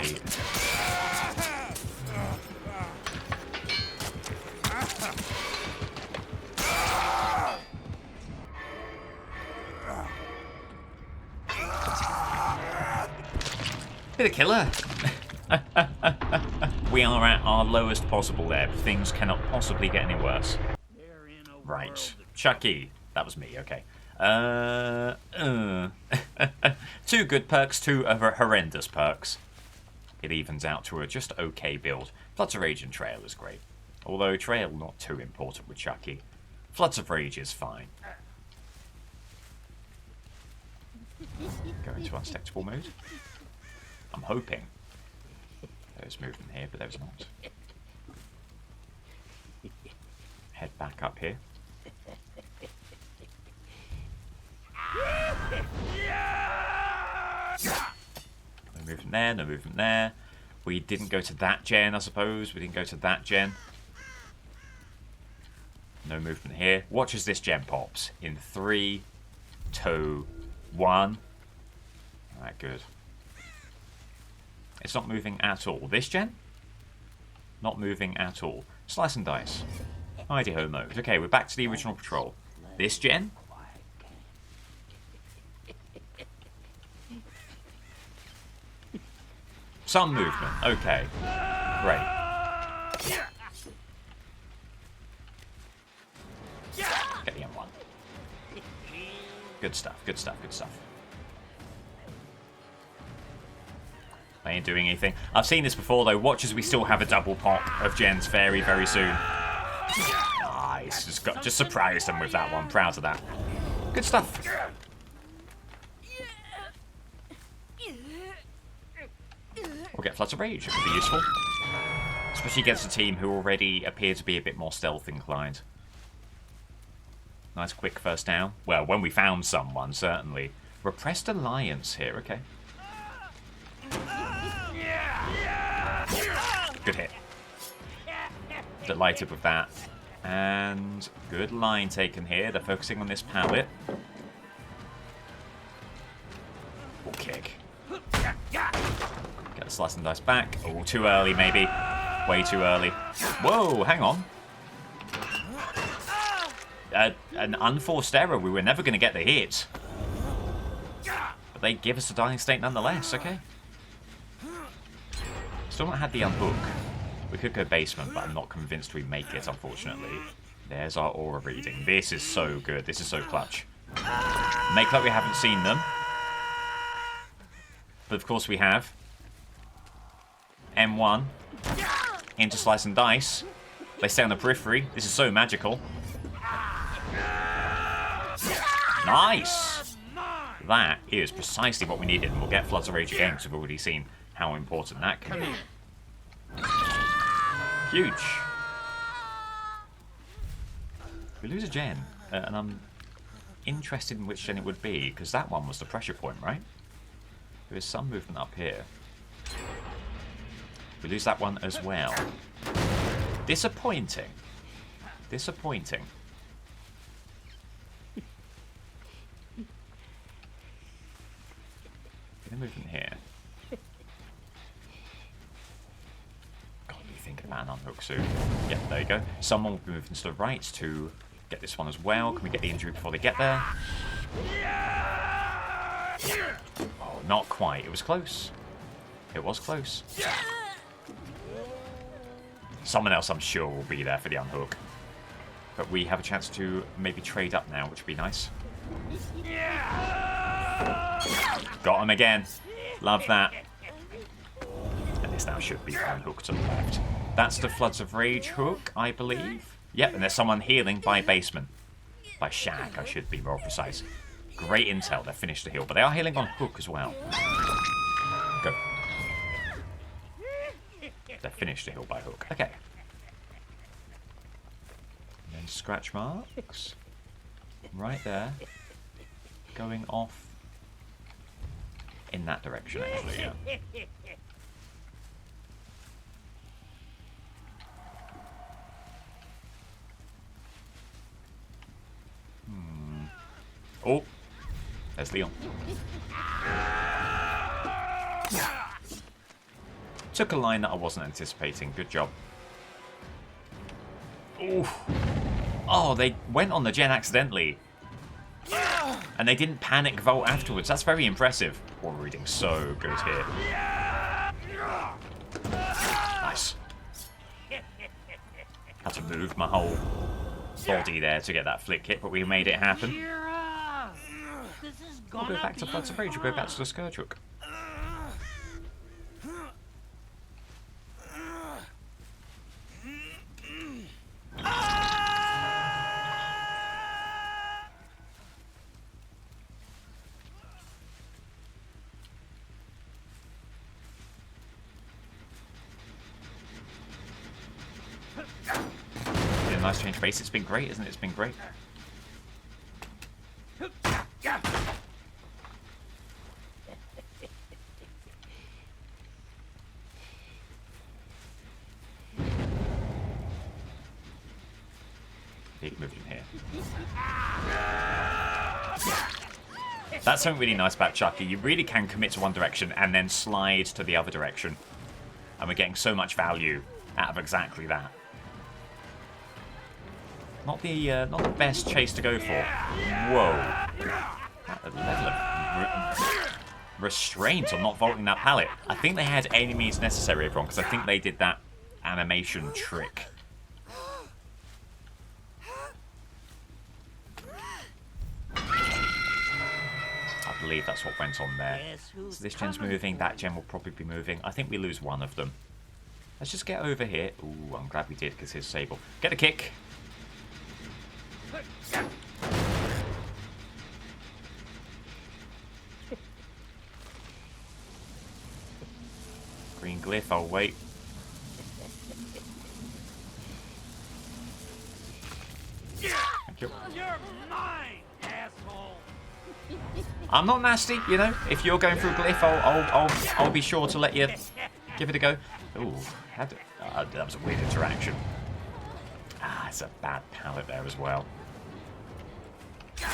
die. Bit of killer. We are at our lowest possible there. Things cannot possibly get any worse. Right. Chucky. That was me, okay. 2 good perks, 2 horrendous perks. It evens out to a just okay build. Floods of Rage and Trail is great. Although Trail not too important with Chucky. Floods of Rage is fine. Go into unstectable mode. I'm hoping there's movement here, but there's not. Head back up here. No movement there, no movement there. We didn't go to that gen, I suppose. We didn't go to that gen. No movement here. Watch as this gen pops. In 3, 2, 1. Alright, good. It's not moving at all. This gen? Not moving at all. Slice and dice. Hidey-ho mode. Okay, we're back to the original patrol. This gen? Some movement. Okay. Great. Get the M1. Good stuff, good stuff, good stuff. I ain't doing anything. I've seen this before though. Watch as we still have a double pop of gens very, very soon. Nice. Just surprised them with that one. Proud of that. Good stuff. We'll get Floods of Rage. It could be useful. Especially against a team who already appear to be a bit more stealth inclined. Nice quick first down. Well, when we found someone, certainly. Repressed Alliance here, okay. Good hit. Delighted with that. And good line taken here. They're focusing on this pallet. We'll kick. Get the slice and dice back. Oh, too early maybe. Way too early. Whoa, hang on. An unforced error. We were never going to get the hit. But they give us a dying state nonetheless, okay. Still not had the unhook. We could go basement, but I'm not convinced we make it, unfortunately. There's our aura reading. This is so good. This is so clutch. Make like we haven't seen them. But of course we have. M1. Into slice and dice. They stay on the periphery. This is so magical. Nice! That is precisely what we needed, and we'll get Floods of Rage again, because we've already seen how important that can be. Huge. We lose a gen, and I'm interested in which gen it would be, because that one was the pressure point, right? There is some movement up here. We lose that one as well. Disappointing. Disappointing. Get a movement here. Thinking about an unhook soon. Yeah, there you go. Someone will be moving to the right to get this one as well. Can we get the injury before they get there? Oh, not quite. It was close. It was close. Someone else, I'm sure, will be there for the unhook. But we have a chance to maybe trade up now, which would be nice. Got him again. Love that. And this now should be unhooked to the left. That's the Floods of Rage hook, I believe. Yep, and there's someone healing by basement. By shack, I should be more precise. Great intel, they're finished the heal. But they are healing on hook as well. Go. They're finished the heal by hook. Okay. And then scratch marks. Right there. Going off in that direction, actually, yeah. Oh, there's Leon. Took a line that I wasn't anticipating. Good job. Oof. Oh, they went on the gen accidentally. And they didn't panic vault afterwards. That's very impressive. War reading so good here. Nice. Had to move my whole body there to get that flick hit, but we made it happen. We'll go back to Floods of Rage. We'll go back to the Scourge Hook. Nice change of base. It's been great, isn't it? It's been great. Big movement here. That's something really nice about Chucky. You really can commit to one direction and then slide to the other direction. And we're getting so much value out of exactly that. Not the best chase to go for. Whoa. That level of restraint on not vaulting that pallet. I think they had enemies necessary, everyone, because I think they did that animation trick. I believe that's what went on there. So this gen's moving, that gen will probably be moving. I think we lose one of them. Let's just get over here. Ooh, I'm glad we did, because here's Sable. Get a kick. Green glyph, I'll wait. Thank you. You're mine, asshole. I'm not nasty, you know. If you're going through glyph, I'll be sure to let you give it a go. Ooh, that was a weird interaction. Ah, it's a bad pallet there as well.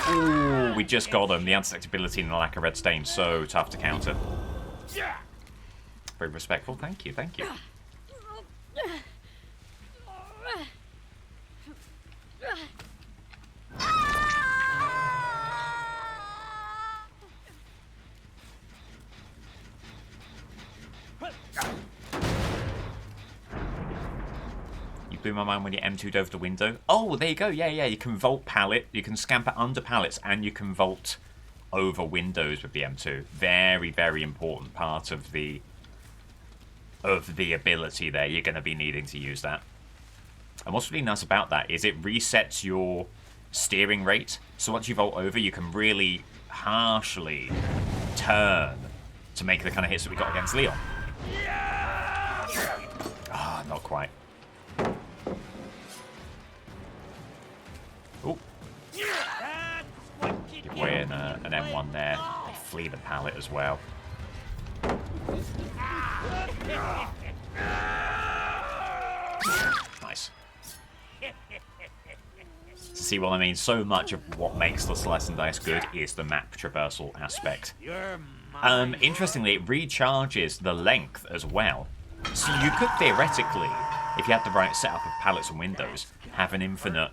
Ooh, we just got them. The unselectability and the lack of red stain, so tough to counter. Very respectful. Thank you, thank you. You blew my mind when you M2'd over the window. Oh, there you go. Yeah, yeah. You can vault pallet. You can scamper under pallets, and you can vault over windows with the M2. Very, very important part of the ability there. You're going to be needing to use that. And what's really nice about that is it resets your steering rate. So once you vault over, you can really harshly turn to make the kind of hits that we got against Leon. Ah, not quite. Oh. Give away an M1 there. They flee the pallet as well. Nice. See what I mean? So much of what makes the Slice and Dice good is the map traversal aspect. Interestingly, it recharges the length as well. So you could theoretically, if you had the right setup of pallets and windows, have an infinite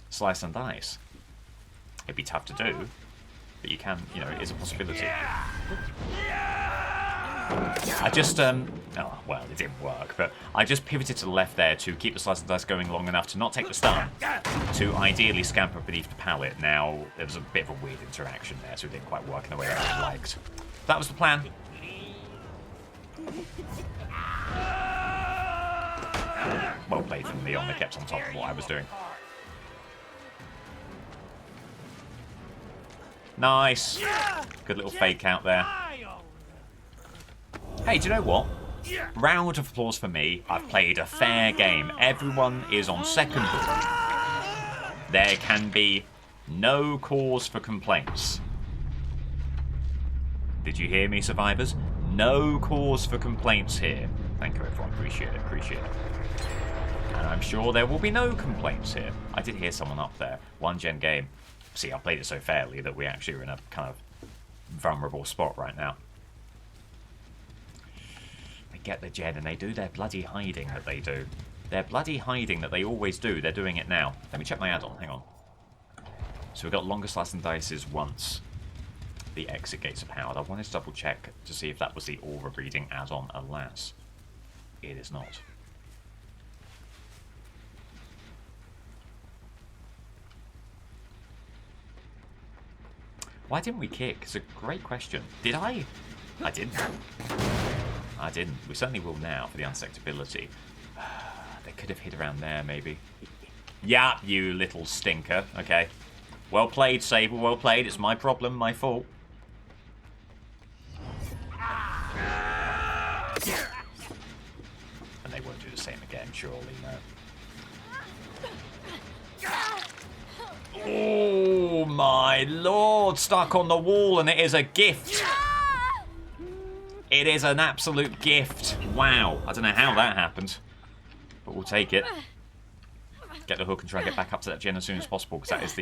Slice and Dice. It'd be tough to do, but you can, you know, it is a possibility. I just, oh, well, it didn't work, but I just pivoted to the left there to keep the Slice and Dice going long enough to not take the stun, to ideally scamper beneath the pallet. Now, there was a bit of a weird interaction there, so it didn't quite work in the way that I liked. That was the plan. Well played from Leon, they kept on top of what I was doing. Nice. Good little fake out there. Hey, do you know what? Round of applause for me. I've played a fair game. Everyone is on second ball. There can be no cause for complaints. Did you hear me, survivors? No cause for complaints here. Thank you, everyone. Appreciate it. Appreciate it. And I'm sure there will be no complaints here. I did hear someone up there. 1-gen game. See, I played it so fairly that we actually are in a kind of vulnerable spot right now. I get the gen, and they do their bloody hiding that they do. Their bloody hiding that they always do. They're doing it now. Let me check my add-on. Hang on. So we've got longest lasting dices once the exit gates are powered. I wanted to double check to see if that was the aura reading add-on. Alas, it is not. Why didn't we kick? It's a great question. Did I? I didn't. I didn't. We certainly will now for the unsectability. They could have hit around there, maybe. Yeah, you little stinker. Okay. Well played, Sable. Well played. It's my problem, my fault. And they won't do the same again, surely, no. Oh my lord, stuck on the wall, and it is a gift. It is an absolute gift. Wow, I don't know how that happened, but we'll take it. Get the hook and try and get back up to that gen as soon as possible, because that is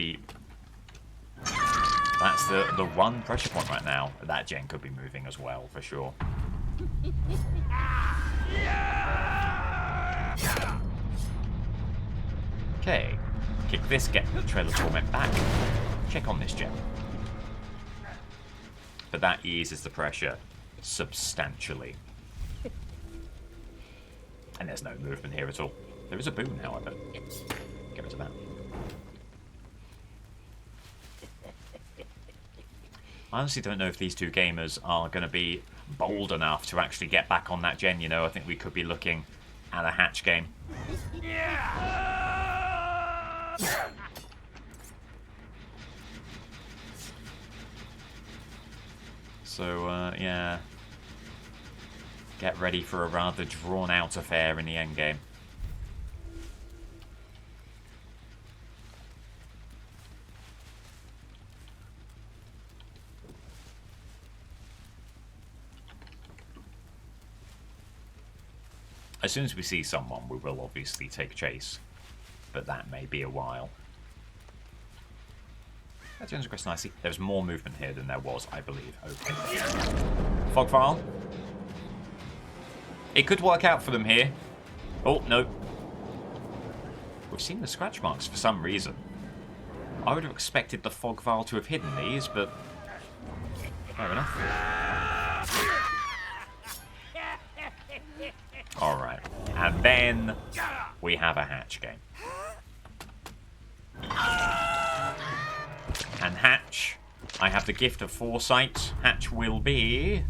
that's the one pressure point right now. That gen could be moving as well, for sure. Okay. Kick this, get the Trail of Torment back. Check on this gem. But that eases the pressure substantially. And there's no movement here at all. There is a boon, however. Get rid of that. I honestly don't know if these two gamers are going to be bold enough to actually get back on that gen, you know. I think we could be looking at a hatch game. So, yeah. Get ready for a rather drawn-out affair in the endgame. As soon as we see someone, we will obviously take chase. But that may be a while. That turns across nicely. There's more movement here than there was, I believe. Okay. Fog file. It could work out for them here. Oh, no. We've seen the scratch marks for some reason. I would have expected the fog vial to have hidden these, but fair enough. Alright. And then we have a hatch game. And hatch, I have the gift of foresight. Hatch will be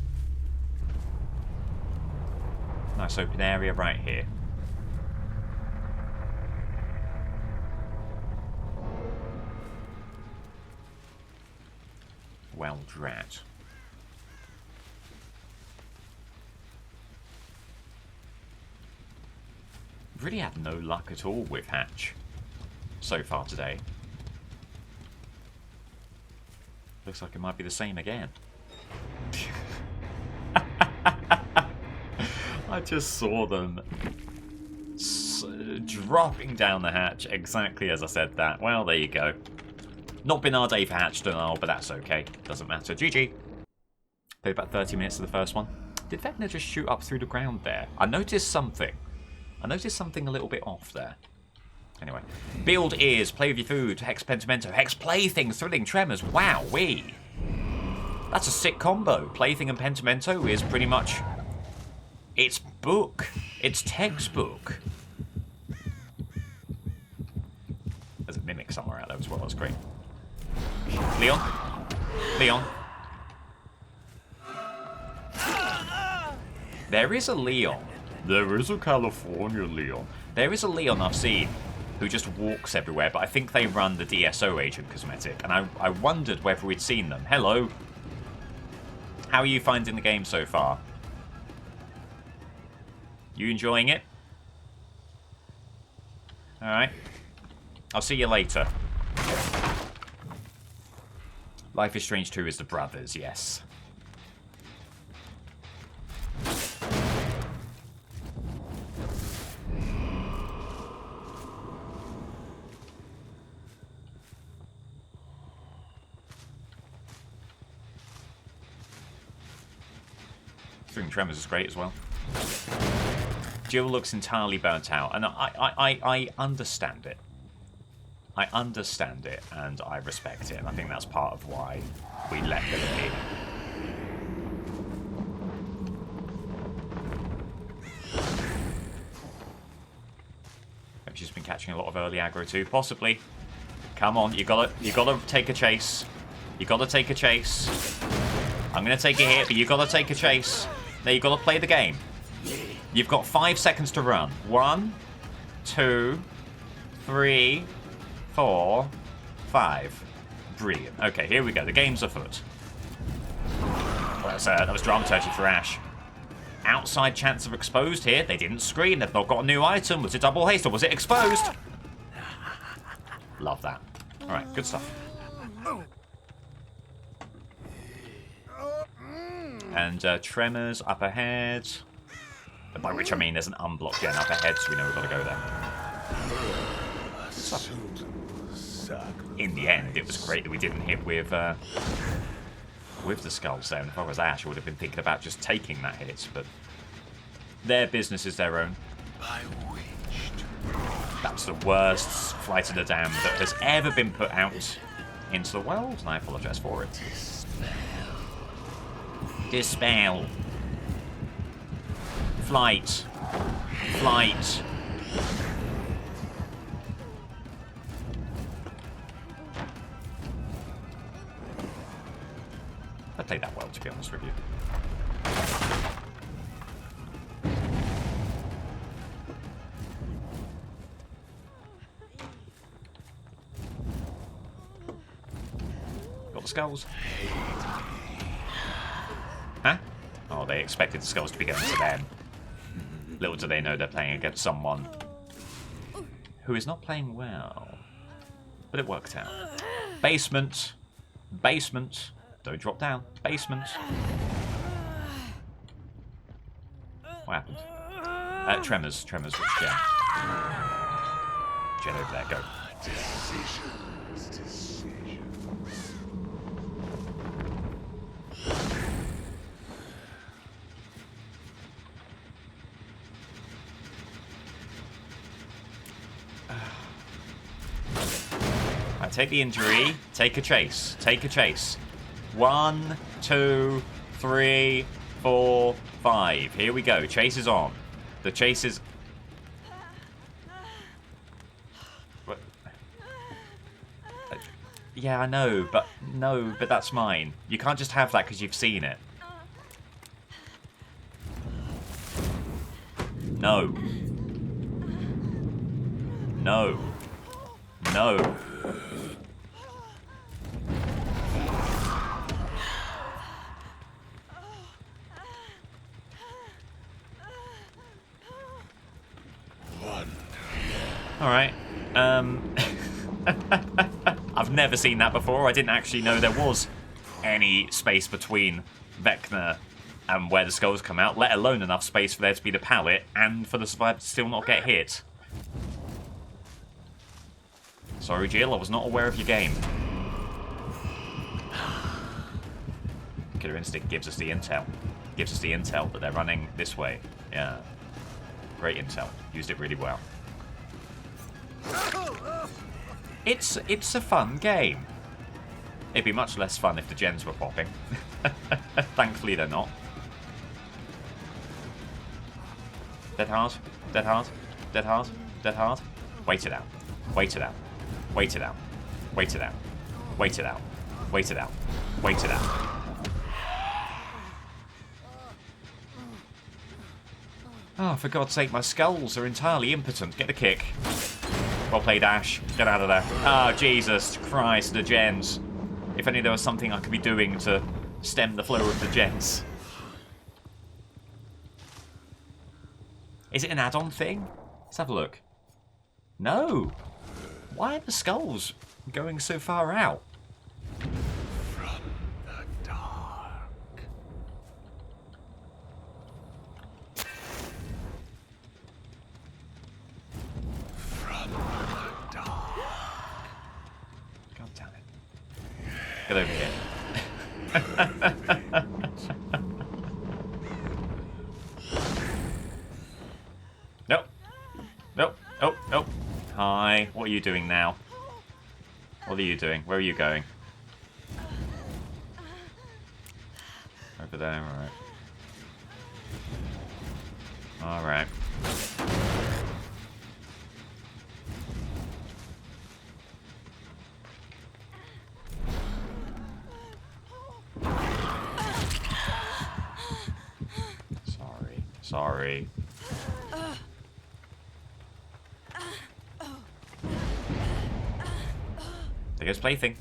nice open area right here. Well drat. Really had no luck at all with hatch so far today. Looks like it might be the same again. I just saw them dropping down the hatch exactly as I said that. Well, there you go. Not been our day for hatch denial, but that's okay. Doesn't matter. GG. Played about 30 minutes of the first one. Did Vekna just shoot up through the ground there? I noticed something. I noticed something a little bit off there. Anyway. Build ears, play with your food, Hex Pentimento, Hex Plaything, Thrilling Tremors. Wow-wee. That's a sick combo. Plaything and Pentimento is pretty much... It's book. It's textbook. There's a mimic somewhere out there as well. That's great. Leon? Leon? There is a Leon. There is a California Leon. There is a Leon I've seen who just walks everywhere, but I think they run the DSO agent cosmetic, and I wondered whether we'd seen them. Hello. How are you finding the game so far? You enjoying it? Alright. I'll see you later. Life is Strange 2 is the brothers, yes. Thrilling Tremors is great as well. Jill looks entirely burnt out, and I understand it. I understand it, and I respect it, and I think that's part of why we let them in. Maybe she's been catching a lot of early aggro too, possibly. Come on, you gotta take a chase. You gotta take a chase. I'm gonna take a hit, but you gotta take a chase. Now you gotta play the game. You've got 5 seconds to run. 1, 2, 3, 4, 5. Brilliant. Okay, here we go. The game's afoot. Well, that was dramaturgy for Ash. Outside chance of exposed here. They didn't scream. They've not got a new item. Was it double haste or was it exposed? Love that. Alright, good stuff. And tremors up ahead. By which I mean there's an unblocked gen up ahead, so we know we've got to go there. In the end, it was great that we didn't hit with the skulls there. And if I was Ash, I would have been thinking about just taking that hit, but their business is their own. That's the worst Flight of the Damned that has ever been put out into the world, and I apologise for it. Dispel. Flight. Flight. I played that well, to be honest with you. Got the skulls. Huh? Oh, they expected the skulls to be going to them. Little do they know they're playing against someone who is not playing well. But it worked out. Basement. Basement. Don't drop down. Basement. What happened? Tremors. Tremors. Which Jen? Jen over there. Go. Right, take the injury. Take a chase. Take a chase. 1, 2, 3, 4, 5. Here we go. Chase is on. The chase is... What? Yeah, I know, but... No, but that's mine. You can't just have that because you've seen it. No. No. No. Alright. I've never seen that before. I didn't actually know there was any space between Vekna and where the skulls come out, let alone enough space for there to be the pallet and for the survivor to still not get hit. Sorry, Jill, I was not aware of your game. Killer Instinct gives us the intel. Gives us the intel that they're running this way. Yeah. Great intel. Used it really well. It's a fun game. It'd be much less fun if the gens were popping. Thankfully they're not. Dead hard. Dead hard. Dead hard. Dead hard. Wait it out. Wait it out. Wait it out. Wait it out. Wait it out. Wait it out. Wait it out. Oh, for God's sake, my skulls are entirely impotent. Get the kick. Well played, Ash. Get out of there. Oh, Jesus Christ, the gens. If only there was something I could be doing to stem the flow of the gens. Is it an add-on thing? Let's have a look. No. Why are the skulls going so far out? From the dark. From the dark. God damn it. Get over here. Oh, oh. Hi. What are you doing now? What are you doing? Where are you going? Over there, alright. Alright. Sorry. There goes plaything.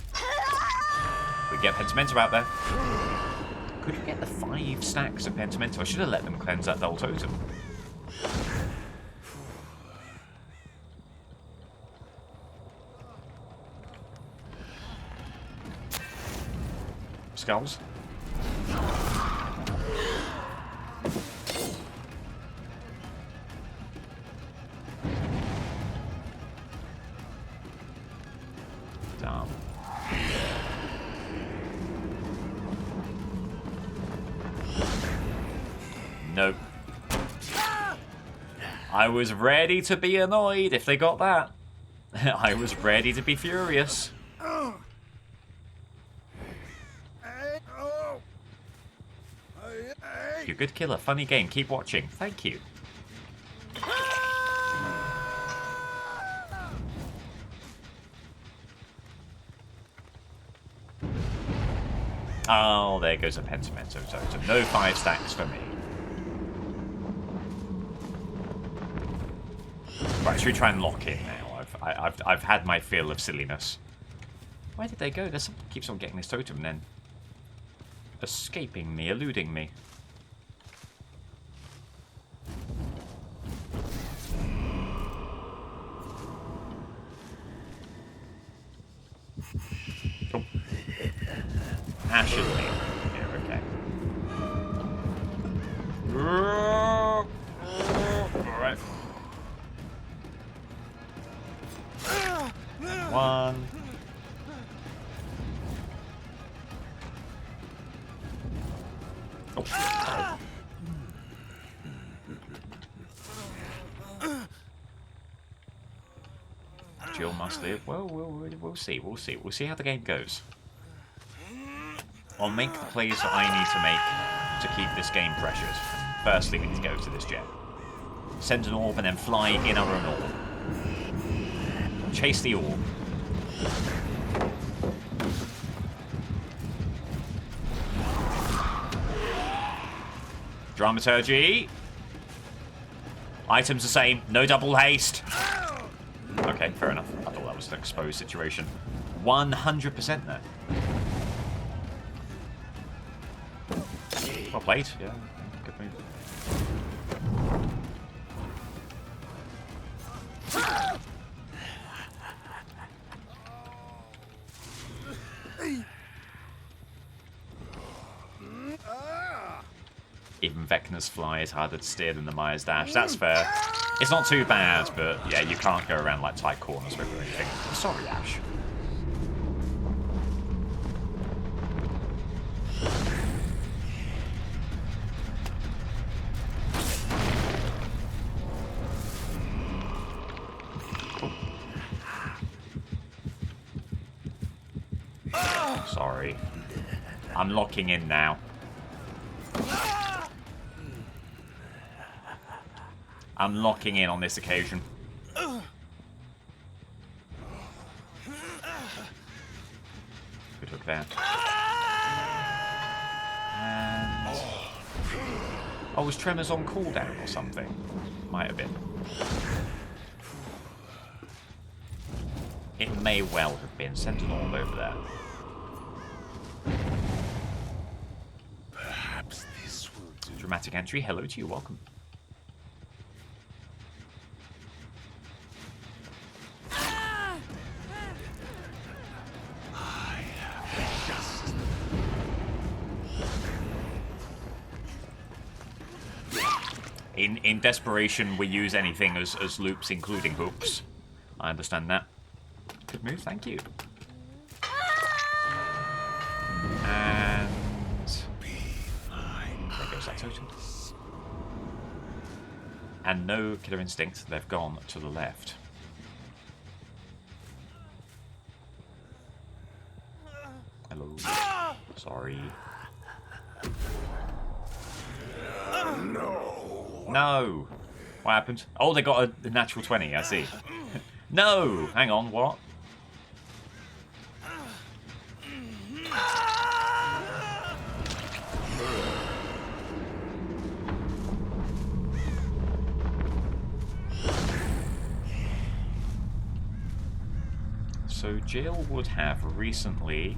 We get Pentimento out there. Could we get the 5 stacks of Pentimento? I should have let them cleanse that double totem. Skulls. Damn. Nope. I was ready to be annoyed if they got that. I was ready to be furious. You're a good killer. Funny game. Keep watching. Thank you. Oh, there goes a Pentimento totem. No 5 stacks for me. Right, should we try and lock in now? I've had my fill of silliness. Where did they go? There's something keeps on getting this totem and then escaping me, eluding me. Oh. Ash is here, okay. Alright. 1. Oh. Jill must live. Well, we'll see. We'll see. We'll see how the game goes. I'll make the plays that I need to make to keep this game pressured. Firstly, we need to go to this jet. Send an orb and then fly in our own orb. Chase the orb. Dramaturgy. Items the same. No double haste. Okay, fair enough. I thought that was an exposed situation. 100% there. Well played. Yeah, good move. Even Vekna's fly is harder to steer than the Maya's dash. That's fair. It's not too bad, but yeah, you can't go around like tight corners with anything. I'm sorry, Ash. Sorry. I'm locking in now. I'm locking in on this occasion. Good hook there. And... oh, was Tremors on cooldown or something? Might have been. It may well have been. Send an orb over there. Perhaps this will do. Dramatic entry. Hello to you. Welcome. In desperation, we use anything as loops, including hooks. I understand that. Good move, thank you. And... there goes that totem. And no killer instinct. They've gone to the left. Hello. Sorry. No. What happened? Oh, they got a natural 20. I see. No. Hang on. What? So Jill would have recently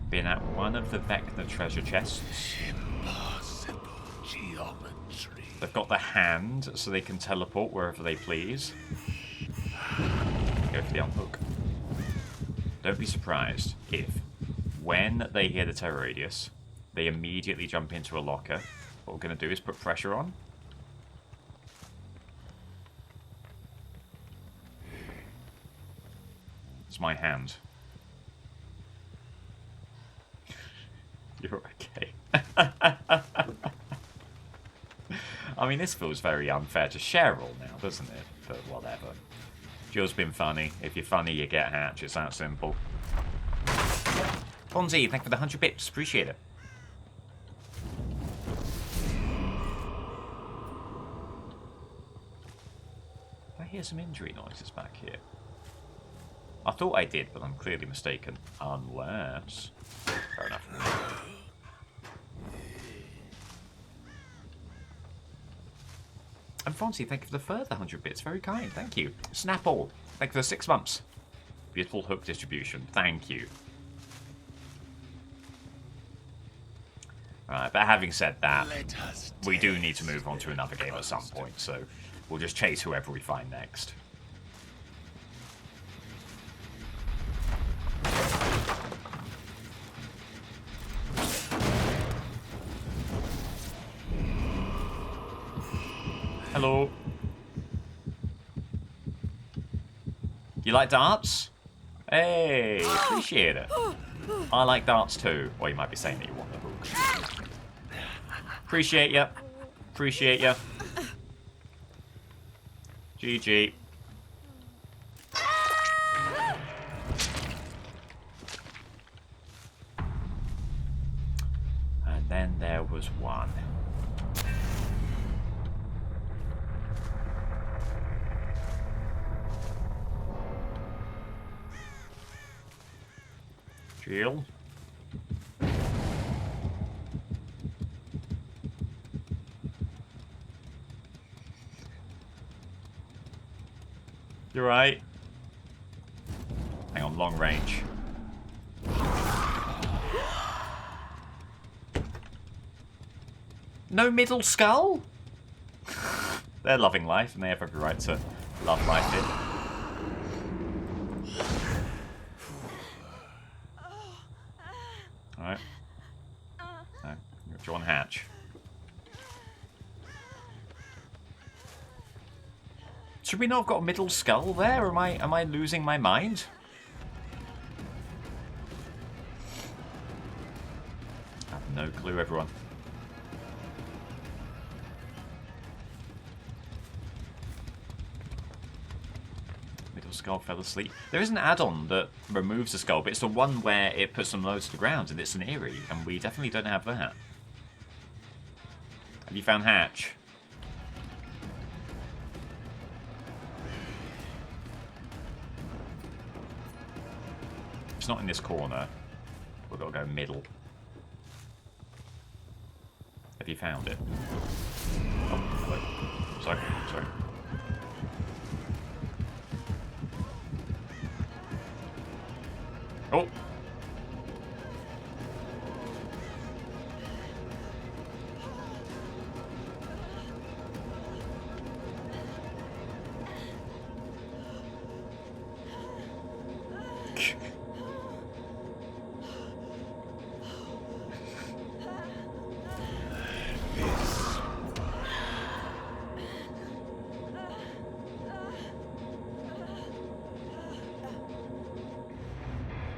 been at one of the Vekna treasure chests. Impossible geometry. They've got the hand, so they can teleport wherever they please. Go for the unhook. Don't be surprised if, when they hear the terror radius, they immediately jump into a locker. What we're going to do is put pressure on. It's my hand. You're okay. I mean, this feels very unfair to Cheryl now, doesn't it? But whatever. Jill's been funny. If you're funny, you get Hatch. It's that simple. Fonzie, thank you for the 100 bits. Appreciate it. I hear some injury noises back here. I thought I did, but I'm clearly mistaken. Unless... Fair enough. And Fonzie, thank you for the further 100 bits. Very kind, thank you. Snapple, thank you for the 6 months. Beautiful hook distribution, thank you. Alright, but having said that, we do need to move on to another game at some point, so we'll just chase whoever we find next. Hello. You like darts? Hey, appreciate it. I like darts too. Or you might be saying that you want the hook. Appreciate ya. Appreciate ya. GG. And then there was one. Jill. You're right. Hang on, long range. No middle skull? They're loving life, and they have every right to love life here. Alright. No, you're John Hatch. Should we not have got a middle skull there? Or am I losing my mind? I have no clue, everyone. Middle skull fell asleep. There is an add-on that removes the skull, but it's the one where it puts them low to the ground, and it's an eerie, and we definitely don't have that. Have you found Hatch? It's not in this corner. We've got to go middle. Have you found it? Oh, hello. Sorry, sorry. Oh!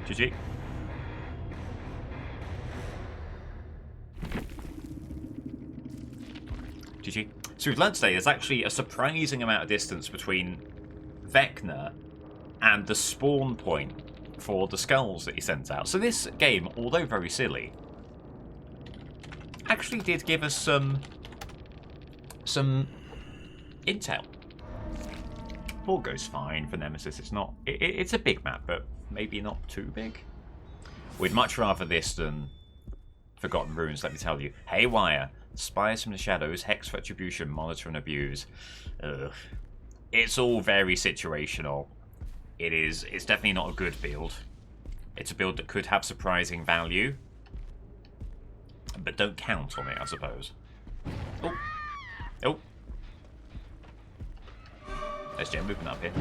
GG. GG. So we've learned today there's actually a surprising amount of distance between Vekna and the spawn point for the skulls that he sends out. So this game, although very silly, actually did give us some intel. Ball goes fine for Nemesis. It's not. It's a big map, but maybe not too big. We'd much rather this than Forgotten Ruins, let me tell you. Haywire, Spies from the Shadows, Hex Retribution, Monitor and Abuse. Ugh. It's all very situational. It's definitely not a good build. It's a build that could have surprising value, but don't count on it, I suppose. Oh. Oh. There's Jen moving up here.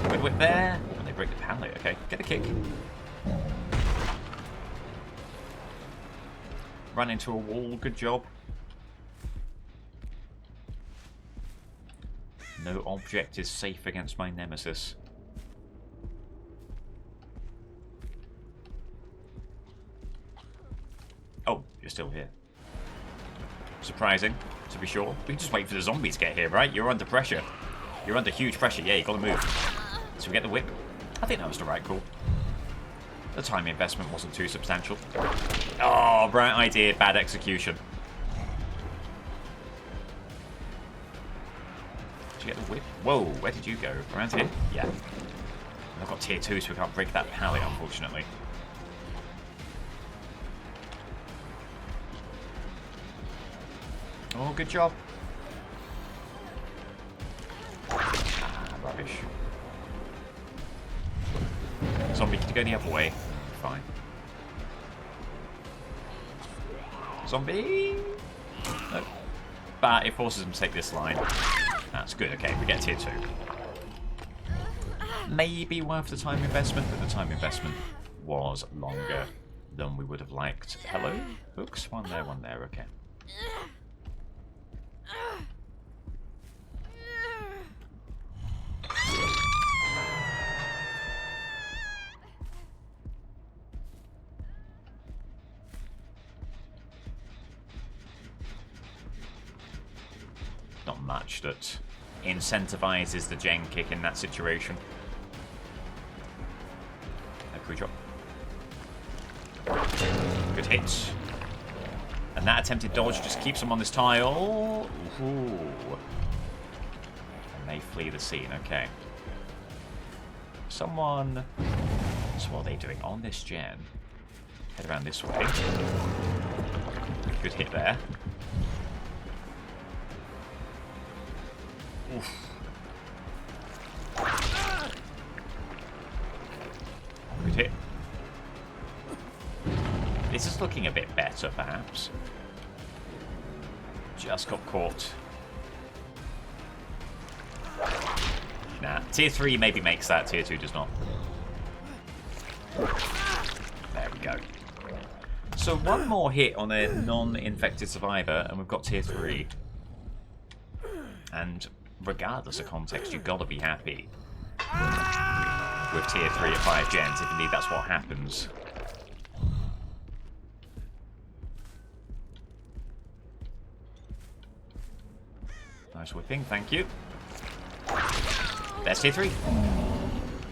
Good whip there. And they break the pallet. Okay, get a kick. Run into a wall. Good job. No object is safe against my Nemesis. Oh, you're still here. Surprising, to be sure. We can just wait for the zombies to get here, right? You're under pressure. You're under huge pressure. Yeah, you gotta move. So we get the whip. I think that was the right call. The time investment wasn't too substantial. Oh, bright idea, bad execution. Did you get the whip? Whoa, where did you go? Around here? Yeah. I've got tier 2, so we can't break that pallet, unfortunately. Oh, good job. Ah, rubbish. Zombie, can you go the other way? Fine. Zombie? No. But it forces him to take this line. That's good. Okay, we get tier 2. Maybe worth the time investment, but the time investment was longer than we would have liked. Hello? Hooks? One there, okay. Not much that incentivizes the gen kick in that situation. No pre-drop. Good hit. And that attempted dodge just keeps them on this tile. Ooh. And they flee the scene. Okay. Someone... So what are they doing? On this gen. Head around this way. Good hit there. Oof. Good hit. This is looking a bit better, perhaps. Just got caught. Nah, tier 3 maybe makes that, tier 2 does not. There we go. So one more hit on a non-infected survivor, and we've got tier 3. And regardless of context, you've got to be happy with tier 3 at 5 gens, if indeed that's what happens. Nice whipping, thank you. There's tier 3.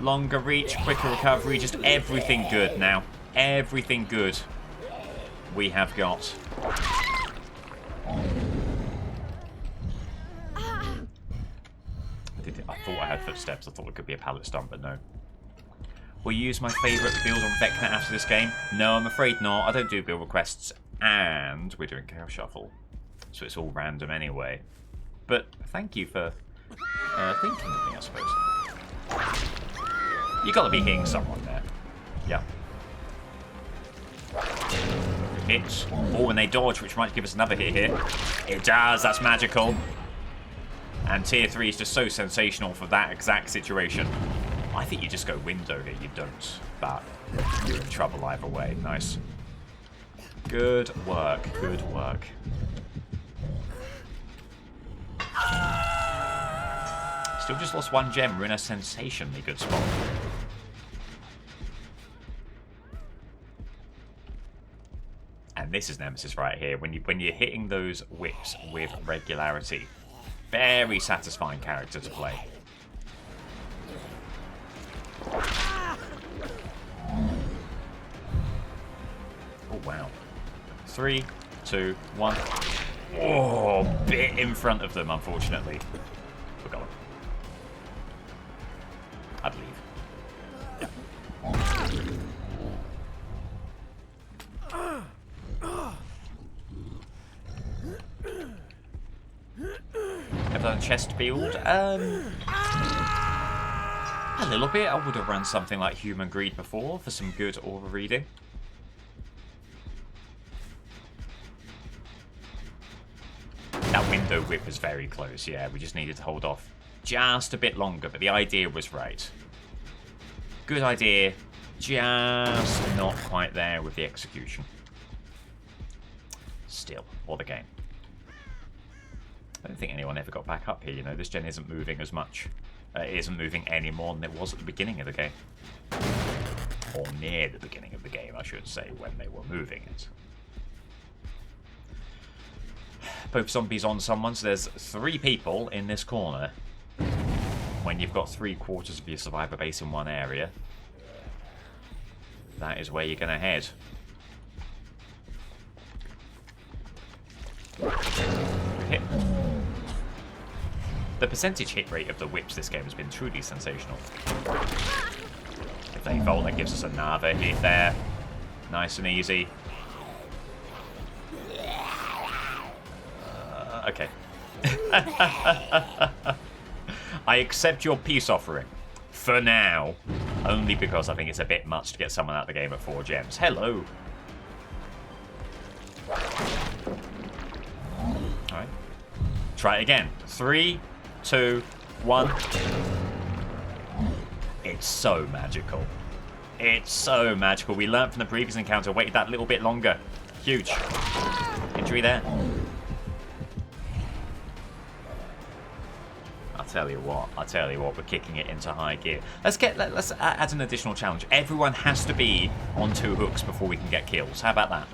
Longer reach, quicker recovery, just everything good now. Everything good we have got. I thought I had footsteps. I thought it could be a pallet stump, but no. Will you use my favourite build on Vekna after this game? No, I'm afraid not. I don't do build requests, and we're doing Chaos Shuffle, so it's all random anyway. But thank you for thinking of me, I suppose. You got to be hitting someone there. Yeah. Hits. Oh, and they dodge, which might give us another hit here. It does. That's magical. And tier 3 is just so sensational for that exact situation. I think you just go window here. You don't. But you're in trouble either way. Nice. Good work. Good work. Still just lost 1 gem. We're in a sensationally good spot. And this is Nemesis right here. When you're hitting those whips with regularity, very satisfying character to play. Oh wow! 3, 2, 1. Oh, bit in front of them, unfortunately. We're going. I'd leave. Have done chest build? A little bit. I would have run something like Human Greed before for some good aura reading. That window whip was very close, yeah. We just needed to hold off just a bit longer, but the idea was right. Good idea, just not quite there with the execution. Still, or the game. I don't think anyone ever got back up here, you know. This gen isn't moving as much. It isn't moving any more than it was at the beginning of the game. Or near the beginning of the game, I should say, when they were moving it. Both zombies on someone, so there's 3 people in this corner. When you've got 3/4 of your survivor base in one area, that is where you're going to head. Hit. The percentage hit rate of the whips this game has been truly sensational. If they vault, that gives us another hit there. Nice and easy. Okay. I accept your peace offering. For now. Only because I think it's a bit much to get someone out of the game at 4 gems. Hello. Alright. Try it again. 3, 2, 1. It's so magical. It's so magical. We learned from the previous encounter. Waited that little bit longer. Huge. Injury there. I'll tell you what, we're kicking it into high gear. Let's add an additional challenge. Everyone has to be on 2 hooks before we can get kills. How about that?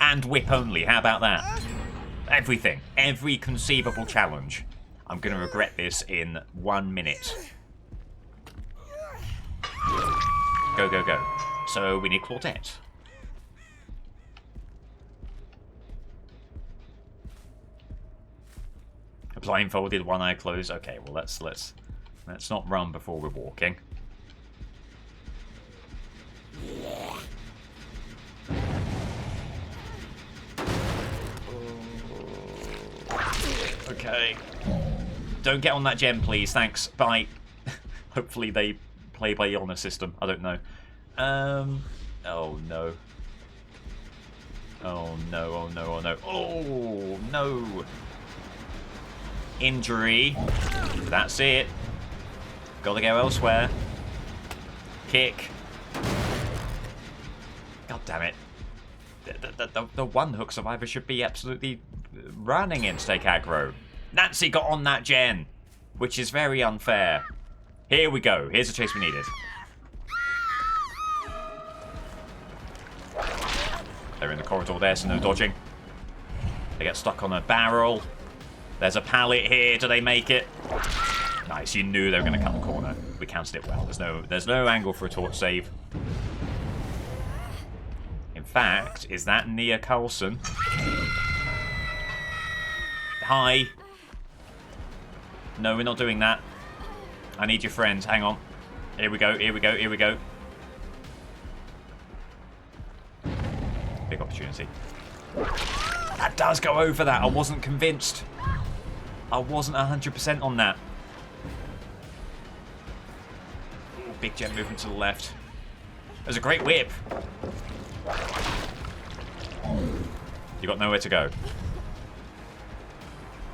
And whip only, how about that? Everything. Every conceivable challenge. I'm going to regret this in 1 minute. Go, go, go. So we need Claudette. Blindfolded, one eye closed. Okay, well let's not run before we're walking. Okay. Don't get on that gem, please. Thanks. Bye. Hopefully they play by the honor system. I don't know. Oh no. Oh no, oh no, oh no. Oh no. Injury. That's it. Gotta go elsewhere. Kick. God damn it. The one hook survivor should be absolutely running in to take aggro. Nancy got on that gen, which is very unfair. Here we go. Here's the chase we needed. They're in the corridor there, so no dodging. They get stuck on a barrel. There's a pallet here. Do they make it? Nice. You knew they were going to cut the corner. We counted it well. There's no angle for a torch save. In fact, is that Nia Carlson? Hi. No, we're not doing that. I need your friend. Hang on. Here we go. Here we go. Here we go. Big opportunity. That does go over that. I wasn't convinced. I wasn't 100% on that. Ooh, big gem movement to the left. There's a great whip. You got nowhere to go.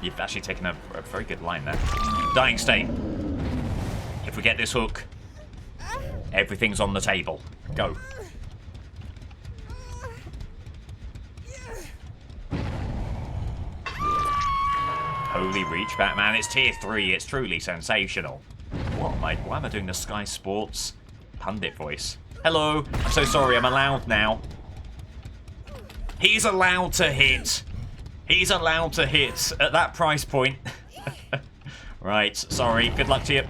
You've actually taken a very good line there. Dying state. If we get this hook, everything's on the table. Go. Holy reach, Batman. It's tier 3. It's truly sensational. Why am I doing the Sky Sports pundit voice? Hello. I'm so sorry. I'm allowed now. He's allowed to hit. He's allowed to hit at that price point. Right. Sorry. Good luck to you.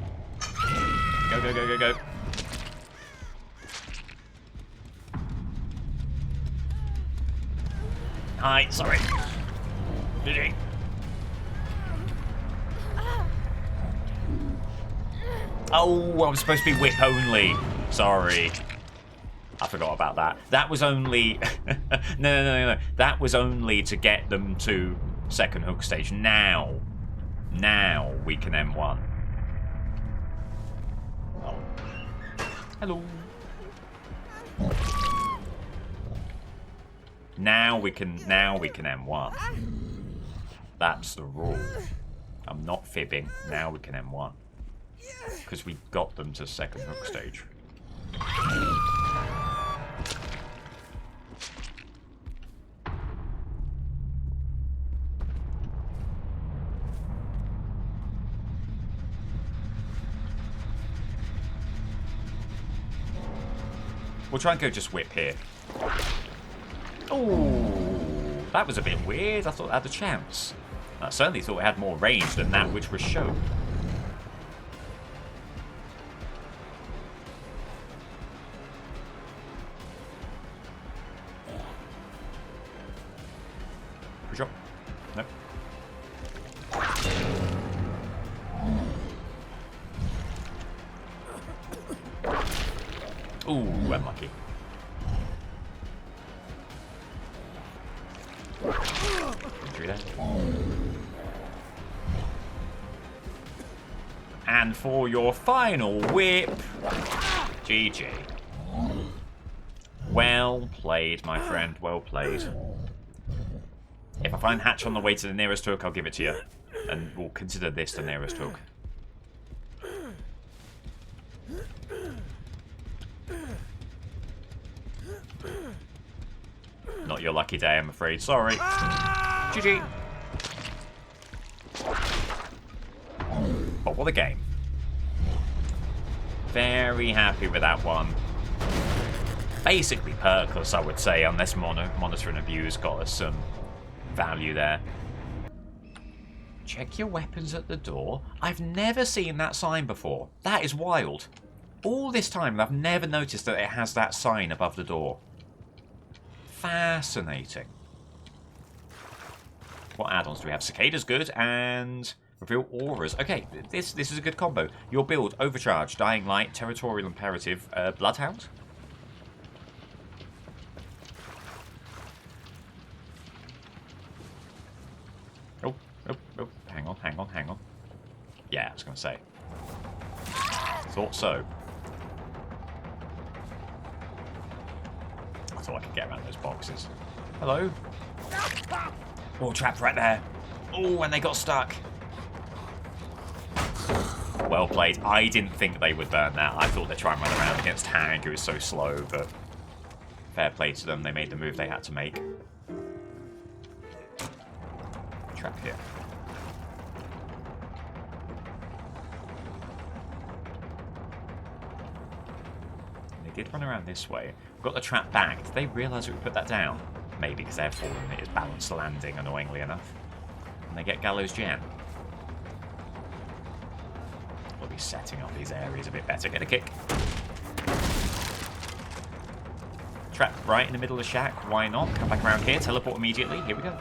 Go, go, go, go, go. Hi. Sorry. GG. Oh, I was supposed to be whip only. Sorry. I forgot about that. That was only... no. That was only to get them to second hook stage. Now we can M1. Oh. Hello. Now we can M1. That's the rule. I'm not fibbing. Now we can M1. Because we got them to second hook stage. We'll try and go just whip here. Oh, that was a bit weird. I thought it had a chance. I certainly thought it had more range than that which was shown. Push up. Nope. Ooh, unlucky. Injury there. And for your final whip, GG. Well played, my friend. Well played. If I find Hatch on the way to the nearest hook, I'll give it to you. And we'll consider this the nearest hook. Not your lucky day, I'm afraid. Sorry. GG. But what a game. Very happy with that one. Basically perkless, I would say, unless Monitor and Abuse got us some value there. Check your weapons at the door. I've never seen that sign before. That is wild. All this time, I've never noticed that it has that sign above the door. Fascinating. What add-ons do we have? Cicada's good, and reveal auras. Okay, this is a good combo. Your build, Overcharge, Dying Light, Territorial Imperative, Bloodhound. Oh, hang on. Yeah, I was going to say. Thought so. I thought I could get around those boxes. Hello? Oh, trapped right there. Oh, and they got stuck. Well played. I didn't think they would burn that. I thought they'd try and run around against Hag, who is so slow, but fair play to them. They made the move they had to make. Trap here. They did run around this way. We've got the trap back. Did they realise we put that down? Maybe because they're falling. It is balanced landing, annoyingly enough. And they get Gallows Gen. We'll be setting up these areas a bit better. Get a kick. Trap right in the middle of the shack. Why not? Come back around here. Teleport immediately. Here we go.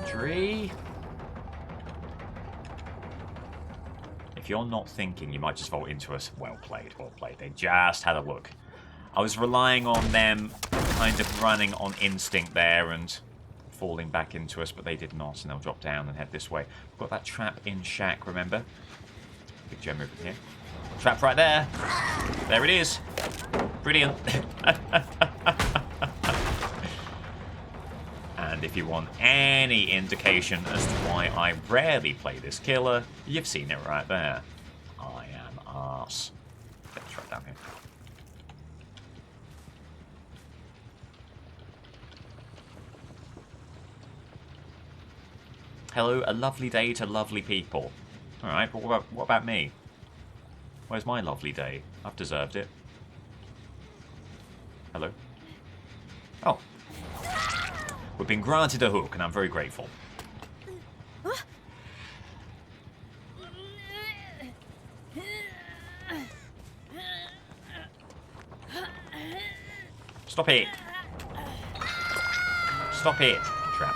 Injury. If you're not thinking, you might just vault into us. Well played, well played. They just had a look. I was relying on them kind of running on instinct there and falling back into us, but they did not, and they'll drop down and head this way. We've got that trap in shack, remember? Big gem movement here. Trap right there. There it is. Brilliant. And if you want any indication as to why I rarely play this killer, you've seen it right there. I am arse. Get the trap down here. Hello, a lovely day to lovely people. Alright, but what about me? Where's my lovely day? I've deserved it. Hello? Oh. We've been granted a hook, and I'm very grateful. Stop it! Stop it! Trap.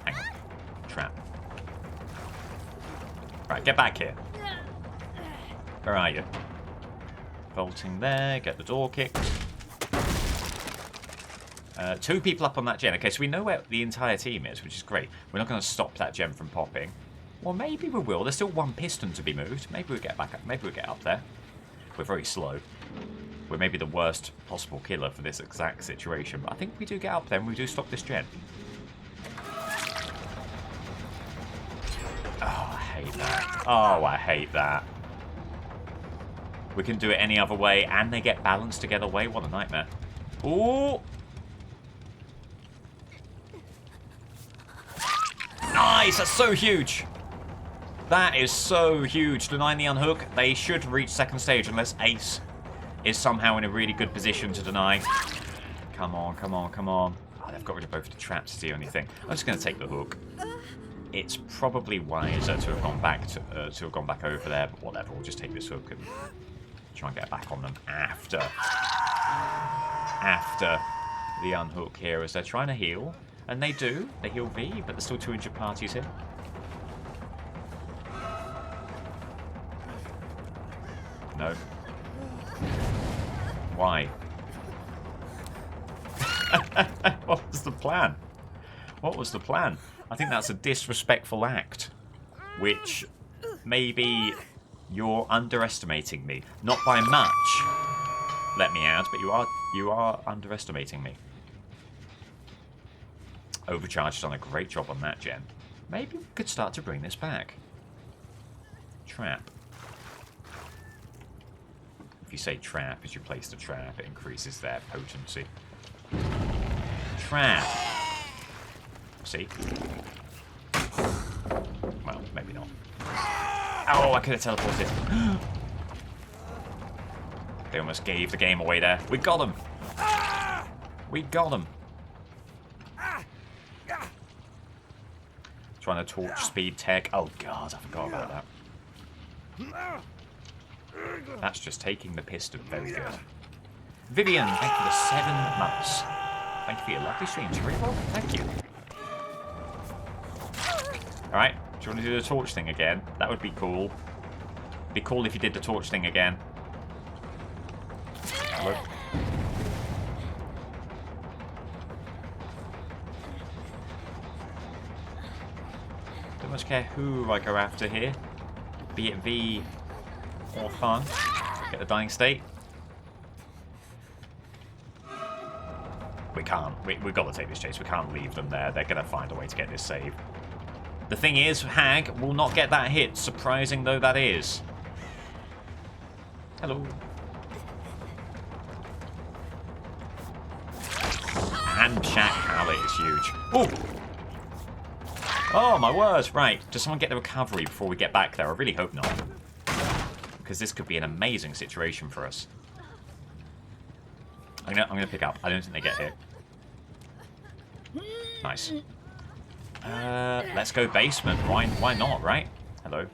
Hang on. Trap. Right, get back here. Where are you? Bolting there, get the door kicked. 2 people up on that gen. Okay, so we know where the entire team is, which is great. We're not going to stop that gem from popping. Well, maybe we will. There's still 1 piston to be moved. Maybe we'll get back up. Maybe we'll get up there. We're very slow. We're maybe the worst possible killer for this exact situation. But I think we do get up there and we do stop this gen. Oh, I hate that. Oh, I hate that. We can do it any other way, and they get balanced together way. What a nightmare. Ooh! Nice! That's so huge! That is so huge. Denying the unhook. They should reach second stage unless Ace is somehow in a really good position to deny. Come on, come on, come on. Oh, they've got rid of both the traps is the only thing. I'm just going to take the hook. It's probably wiser to have gone back over there, but whatever. We'll just take this hook and try and get back on them after the unhook here as they're trying to heal. And they do. They heal V, but there's still 2 injured parties here. No. Why? What was the plan? What was the plan? I think that's a disrespectful act. Which, maybe you're underestimating me. Not by much, let me add, but you are underestimating me. Overcharge has done a great job on that gen. Maybe we could start to bring this back. Trap. If you say trap as you place the trap, it increases their potency. Trap. See? Well, maybe not. Oh, I could have teleported. They almost gave the game away there. We got him. We got him. Trying to torch speed tech. Oh god, I forgot about that. That's just taking the piston. Very good. Vivian, thank you for the 7 months. Thank you for your lovely stream. Well, thank you. Alright, do you want to do the torch thing again? That would be cool. Be cool if you did the torch thing again. Hello? Don't much care who I go after here. Be it V or Fun. Get the dying state. We can't. We've got to take this chase. We can't leave them there. They're going to find a way to get this save. The thing is, Hag will not get that hit, surprising though that is. Hello. And Shack Pallet is huge. Oh! Oh, my word. Right. Does someone get the recovery before we get back there? I really hope not. Because this could be an amazing situation for us. I'm gonna pick up. I don't think they get hit. Nice. Let's go basement. Why not, right? Hello.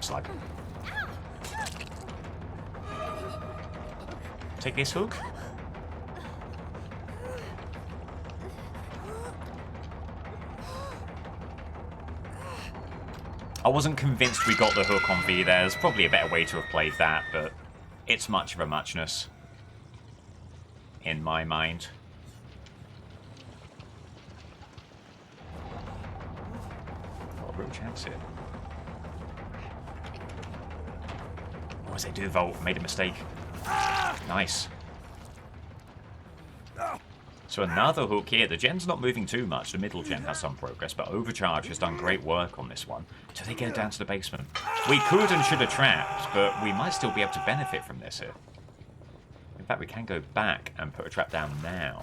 Slug. Take this hook. I wasn't convinced we got the hook on V there. There's probably a better way to have played that, but it's much of a muchness in my mind. Got a real chance here. What was they do, Volt? Made a mistake. Nice. So another hook here. The gen's not moving too much. The middle gen has some progress, but Overcharge has done great work on this one. So they get down to the basement. We could and should have trapped, but we might still be able to benefit from this here. In fact, we can go back and put a trap down now.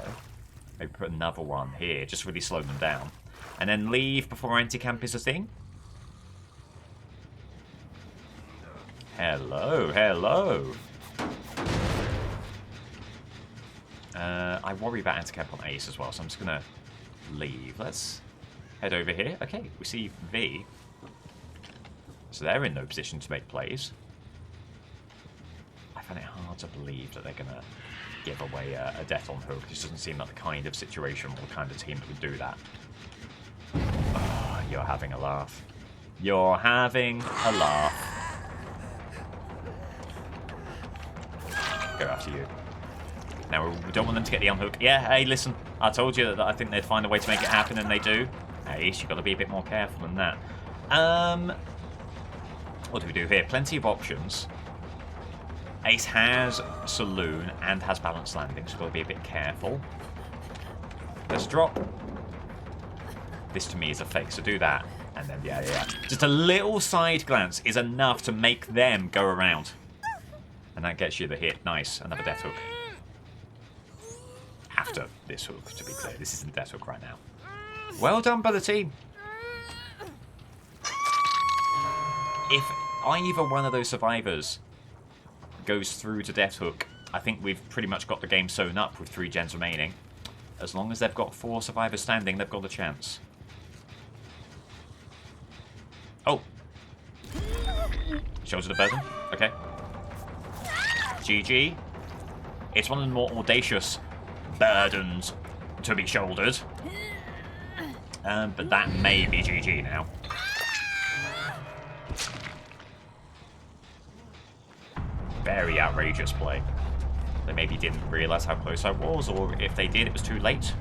Maybe put another one here, just really slow them down. And then leave before anti-camp is a thing. Hello, hello. I worry about anti-camp on Ace as well, so I'm just going to leave. Let's head over here. Okay, we see V. So they're in no position to make plays. I find it hard to believe that they're going to give away a death on hook. This doesn't seem like the kind of situation or the kind of team that would do that. Oh, you're having a laugh. You're having a laugh. Go after you. Now, we don't want them to get the unhook. Yeah, hey, listen. I told you that I think they'd find a way to make it happen, and they do. Ace, you've got to be a bit more careful than that. What do we do here? Plenty of options. Ace has Saloon and has Balanced Landing, so we've got to be a bit careful. There's a drop. This, to me, is a fake, so do that. And then, yeah. Just a little side glance is enough to make them go around. And that gets you the hit. Nice. Another death hook. After this hook, to be clear. This isn't death hook right now. Well done by the team. If either one of those survivors goes through to death hook, I think we've pretty much got the game sewn up with 3 gens remaining. As long as they've got 4 survivors standing, they've got a chance. Oh. Shoulder the burden. Okay. GG. It's one of the more audacious burdens to be shouldered. But that may be GG now. Very outrageous play. They maybe didn't realise how close I was, or if they did, it was too late.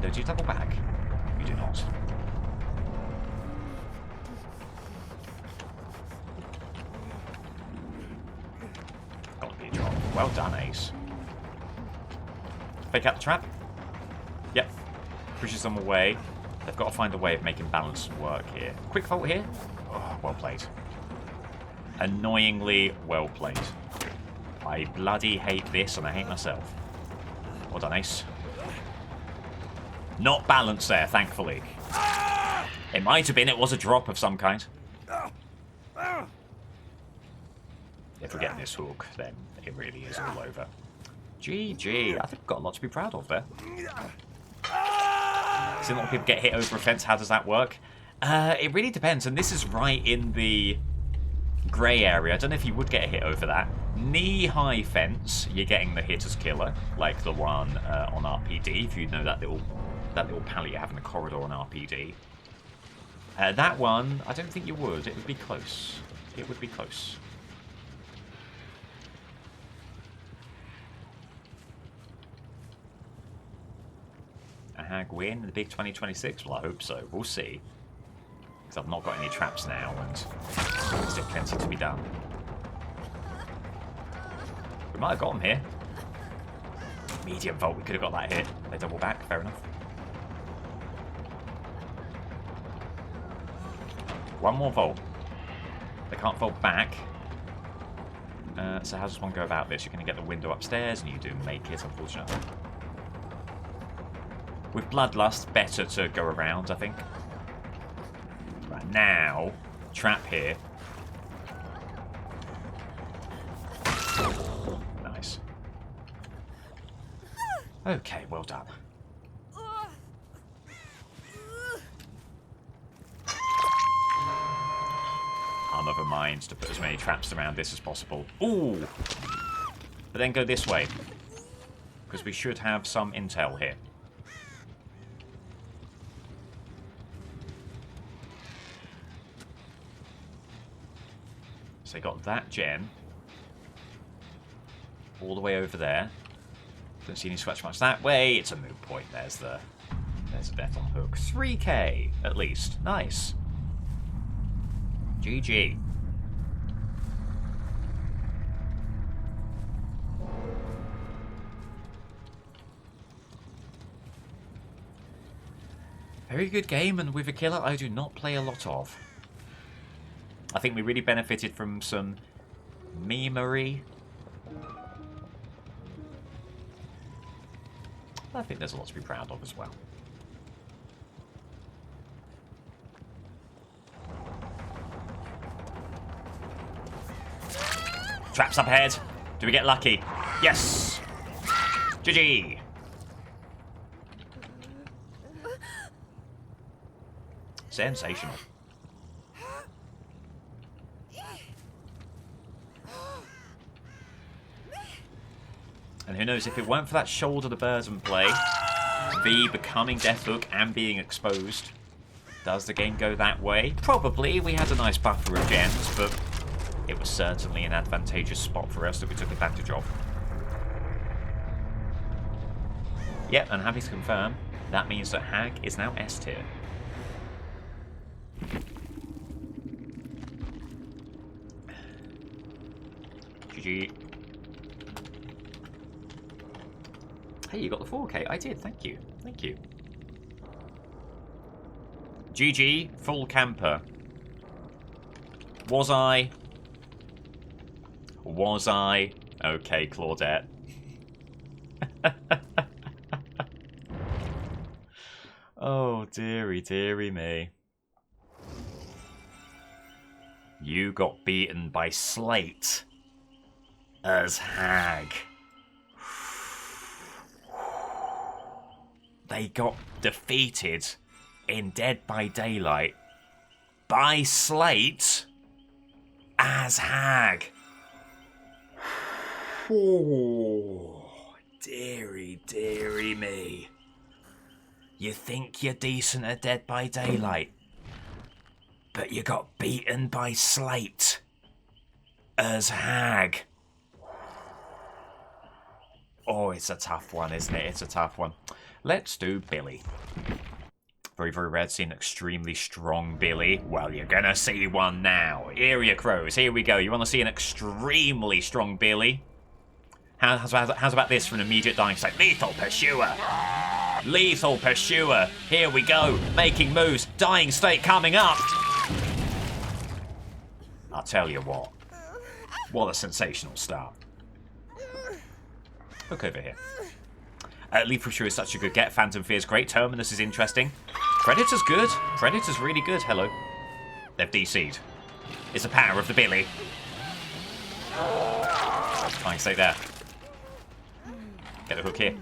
Don't you double back? You do not. Got to be a drop. Well done, Ace. Fake out the trap. Yep. Pushes them away. They've got to find a way of making balance work here. Quick fault here. Oh, well played. Annoyingly well played. I bloody hate this and I hate myself. Well done, Ace. Not balanced there, thankfully. It might have been. It was a drop of some kind. If we get this hook, then it really is all over. GG. I think we've got a lot to be proud of there. See a lot of people get hit over a fence. How does that work? It really depends, and this is right in the grey area. I don't know if you would get a hit over that. Knee-high fence, you're getting the hit as killer, like the one on RPD, if you know that little pallet you have in the corridor on RPD. That one, I don't think you would. It would be close. It would be close. A hag win in the big 2026? Well, I hope so. We'll see. Because I've not got any traps now, and there's still plenty to be done. We might have got them here. Medium vault, we could have got that hit. They double back, fair enough. One more vault. They can't vault back. So how does one go about this? You're going to get the window upstairs, and you do make it, unfortunately. With Bloodlust, better to go around, I think. Right, now, trap here. Nice. Okay, well done. I'm of a mind to put as many traps around this as possible. Ooh! But then go this way. Because we should have some intel here. So they got that gen. All the way over there. Don't see any scratch marks that way. It's a moot point. There's a death on hook. 3k at least. Nice. GG. Very good game, and with a killer I do not play a lot of. I think we really benefited from some memery. I think there's a lot to be proud of as well. Traps up ahead. Do we get lucky? Yes! GG! Sensational. And who knows, if it weren't for that shoulder the burden play, V becoming Deathhook and being exposed, does the game go that way? Probably. We had a nice buffer of gens, but it was certainly an advantageous spot for us that we took advantage of. Yep, and happy to confirm, that means that Hag is now S tier. GG. Hey, you got the 4K. I did, thank you. Thank you. GG, full camper. Was I? Was I? Okay, Claudette. Oh, dearie, dearie me. You got beaten by Slate as Hag. They got defeated in Dead by Daylight by Slate as Hag. Oh, dearie, dearie me. You think you're decent at Dead by Daylight, but you got beaten by Slate as Hag. Oh, it's a tough one, isn't it? It's a tough one. Let's do Billy. Very, very rare to see an extremely strong Billy. Well, you're gonna see one now. Area Crows, here we go. You want to see an extremely strong Billy? How's about this for an immediate dying state? Lethal Pursuer! Lethal Pursuer! Here we go. Making moves. Dying state coming up. I'll tell you what. What a sensational start. Look over here. Lethal Pursuer is such a good get. Phantom Fear's great. Terminus is interesting. Predator's good. Predator's really good. Hello. They've DC'd. It's the power of the Billy. Fine, stay there. Get the hook here.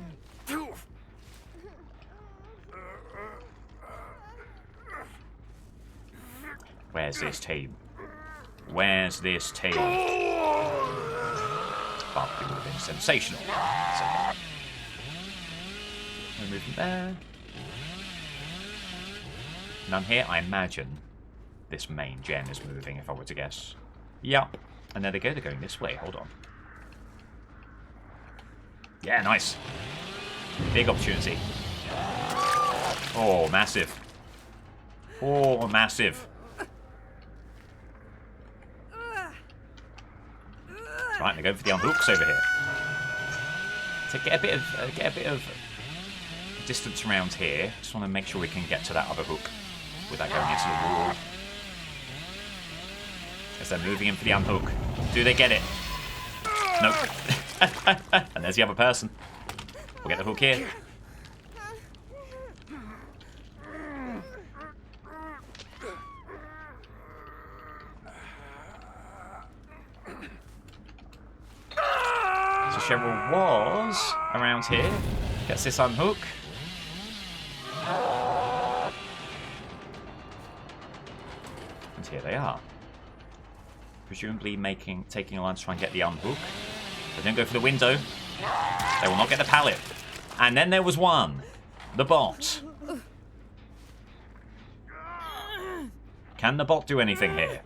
Where's this team? Where's this team? Barkley would have been sensational. So, no movement there. None here. I imagine this main gen is moving, if I were to guess. Yup. And there they go. They're going this way. Hold on. Yeah, nice. Big opportunity. Oh, massive. Oh, massive. Right, they're going for the unhooks over here. To get a bit of distance around here. Just want to make sure we can get to that other hook without going into the wall. As they're moving in for the unhook. Do they get it? Nope. And there's the other person. We'll get the hook here. So Cheryl was around here. Gets this unhook. And here they are. Presumably taking a line to try and get the unhook. They don't go for the window. They will not get the pallet. And then there was one. The bot. Can the bot do anything here?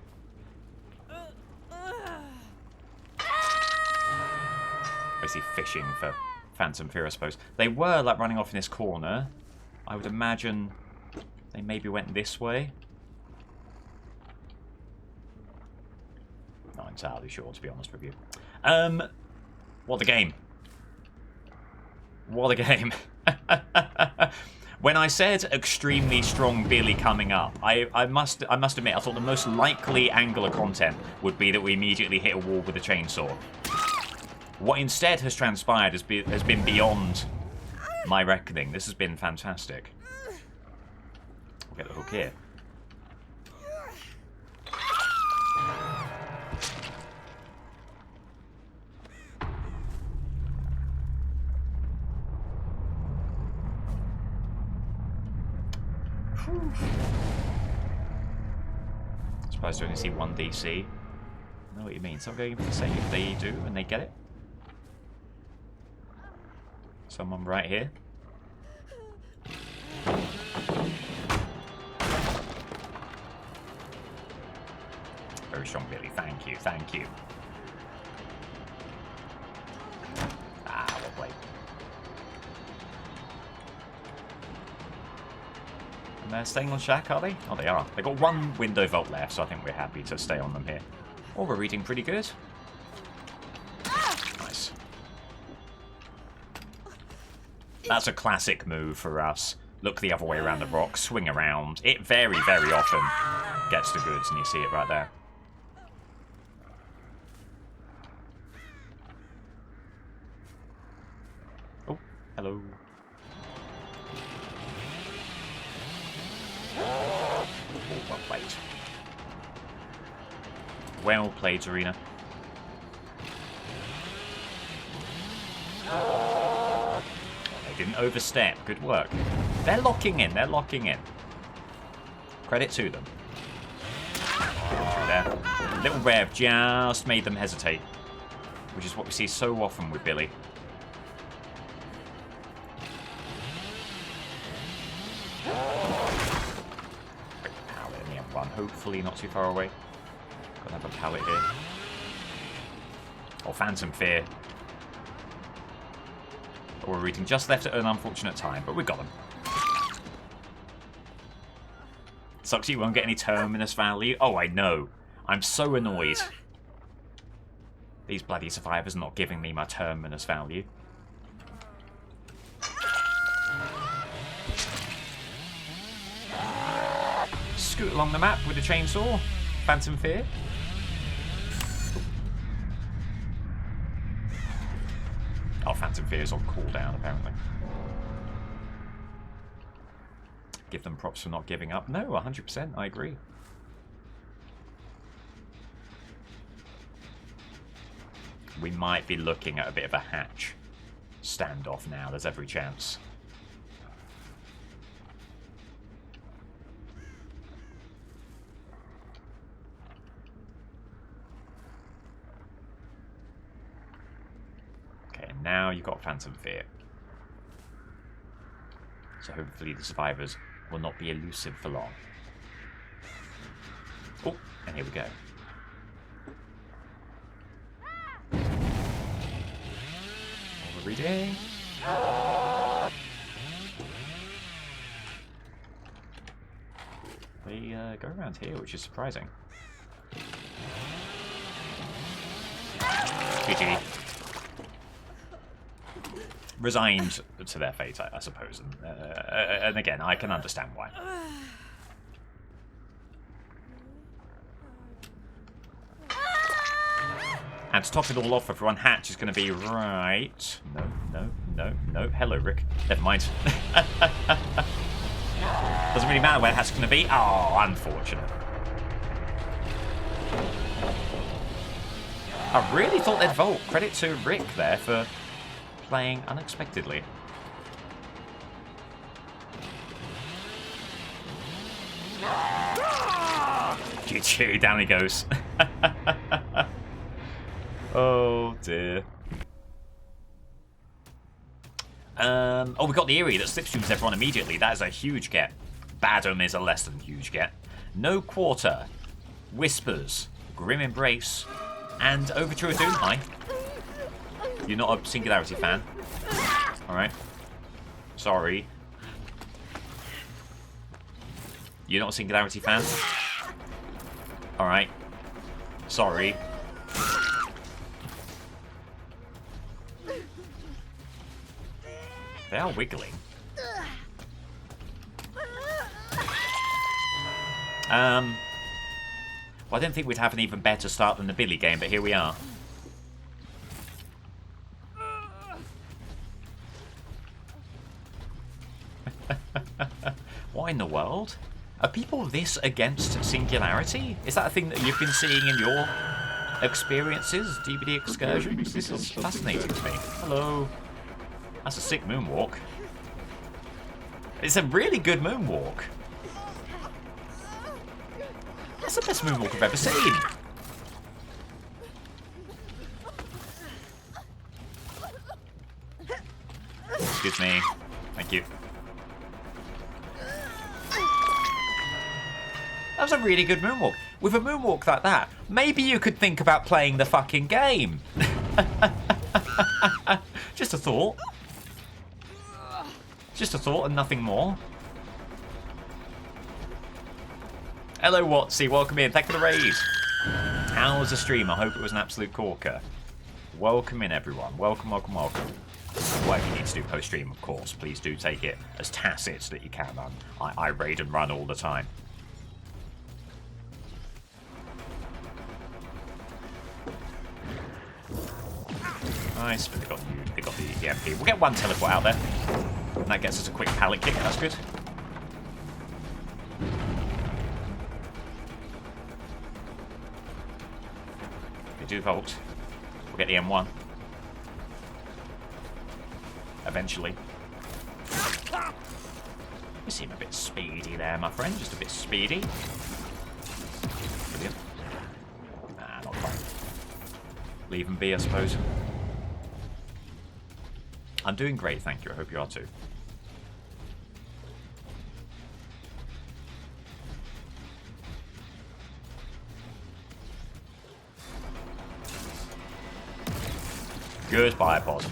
Basically fishing for Phantom Fear, I suppose. They were like running off in this corner. I would imagine they maybe went this way. Not entirely sure, to be honest with you. What a game. What a game. When I said extremely strong Billy coming up, I must admit, I thought the most likely angle of content would be that we immediately hit a wall with a chainsaw. What instead has transpired has been beyond my reckoning. This has been fantastic. We'll get the hook here. Surprised I only see one DC. I know what you mean. So I'm going for the save. They do, and they get it. Someone right here. Very strong, Billy. Thank you, thank you. Ah, well played. And they're staying on Shack, are they? Oh, they are. They've got one window vault left, so I think we're happy to stay on them here. Oh, we're reading pretty good. Nice. That's a classic move for us. Look the other way around the rock, swing around. It very, very often gets the goods, and you see it right there. Oh, hello. Oh, well played. Well played, Zarina. They didn't overstep. Good work. They're locking in. They're locking in. Credit to them. There. Little rev just made them hesitate, which is what we see so often with Billy. Break the pallet in the M1. Hopefully not too far away. Gotta have a pallet here. Or Phantom Fear. We're reading just left at an unfortunate time, but we got them. Sucks you won't get any terminus value. Oh, I know. I'm so annoyed. These bloody survivors are not giving me my terminus value. Scoot along the map with a chainsaw. Phantom Fear. Oh, Phantom Fear is on cooldown, apparently. Give them props for not giving up. No, 100%, I agree. We might be looking at a bit of a hatch standoff now. There's every chance. Okay, now you've got Phantom Fear. So hopefully the survivors will not be elusive for long. Oh, and here we go. Overreading. They go around here, which is surprising. GG. Resigned to their fate, I suppose. And again, I can understand why. And to top it all off, everyone, hatch is going to be right. No. Hello, Rick. Never mind. Doesn't really matter where hatch is going to be. Oh, unfortunate. I really thought they'd vault. Credit to Rick there for playing unexpectedly. GG, down he goes. Oh dear. Oh, we got the Eerie that slipstreams everyone immediately. That is a huge get. Badum is a less than huge get. No Quarter, Whispers, Grim Embrace, and Overture of Doom. Hi. You're not a Singularity fan. Alright. Sorry. You're not a Singularity fan? Alright. Sorry. They are wiggling. Well, I didn't think we'd have an even better start than the Billy game, but here we are. What in the world? Are people this against Singularity? Is that a thing that you've been seeing in your experiences, DVD excursions? This is fascinating to me. Hello. That's a sick moonwalk. It's a really good moonwalk. That's the best moonwalk I've ever seen. Excuse me. Thank you. That was a really good moonwalk. With a moonwalk like that, maybe you could think about playing the fucking game. Just a thought. Just a thought and nothing more. Hello, Watsy. Welcome in. Thank you for the raid. How was the stream? I hope it was an absolute corker. Welcome in, everyone. Welcome, welcome, welcome. Whatever you need to do post-stream, of course. Please do take it as tacit that you can. I raid and run all the time. Nice, but they got the EMP. We'll get one teleport out there. And that gets us a quick pallet kick, that's good. They do vault. We'll get the M1. Eventually. You seem a bit speedy there, my friend. Just a bit speedy. Brilliant. Nah, not quite. Leave them be, I suppose. I'm doing great, thank you. I hope you are too. Goodbye, pod.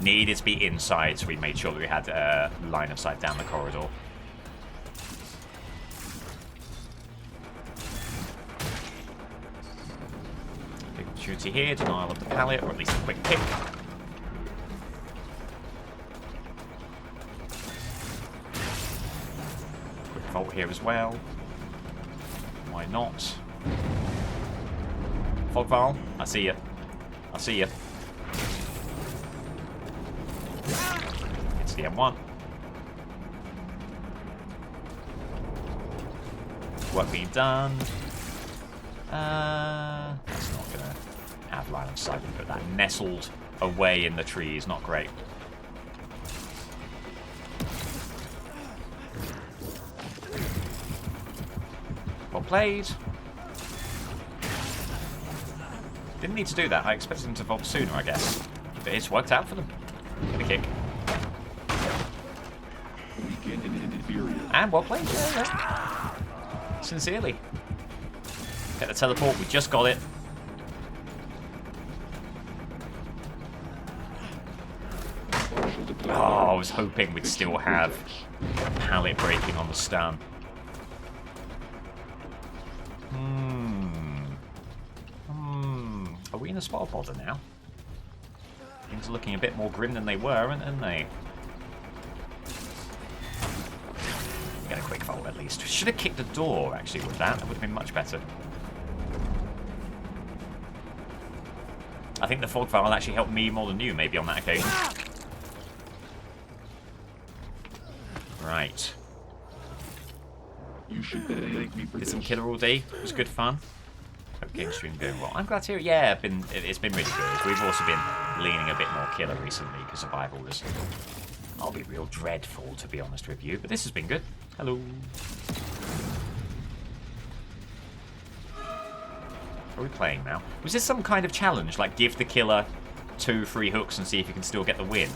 Needed to be inside, so we made sure that we had a line of sight down the corridor. Big opportunity here, denial of the pallet, or at least a quick pick. Quick vault here as well. Why not? Fogval, I see you. I see you. It's the M1. Work being done. That's not gonna have line of sight. Put that nestled away in the trees. Not great. Well played. Didn't need to do that. I expected them to vault sooner, I guess. But it's worked out for them. Get a kick. And well played. Yeah. Sincerely. Get the teleport. We just got it. Oh, I was hoping we'd still have pallet breaking on the stun. Are we in a spot bother now? Things are looking a bit more grim than they were, aren't they? Get a quick vault at least. Should have kicked the door actually with that. That would have been much better. I think the fog valve actually helped me more than you, maybe on that occasion. Right. You should thank me for Did this. some killer all day. It was good fun. Hope game stream going well. I'm glad to hear it. Yeah, it's been really good. We've also been leaning a bit more killer recently because survival is, I'll be real dreadful to be honest with you. But this has been good. Hello. Are we playing now? Was this some kind of challenge? Like give the killer 2 free hooks and see if you can still get the win?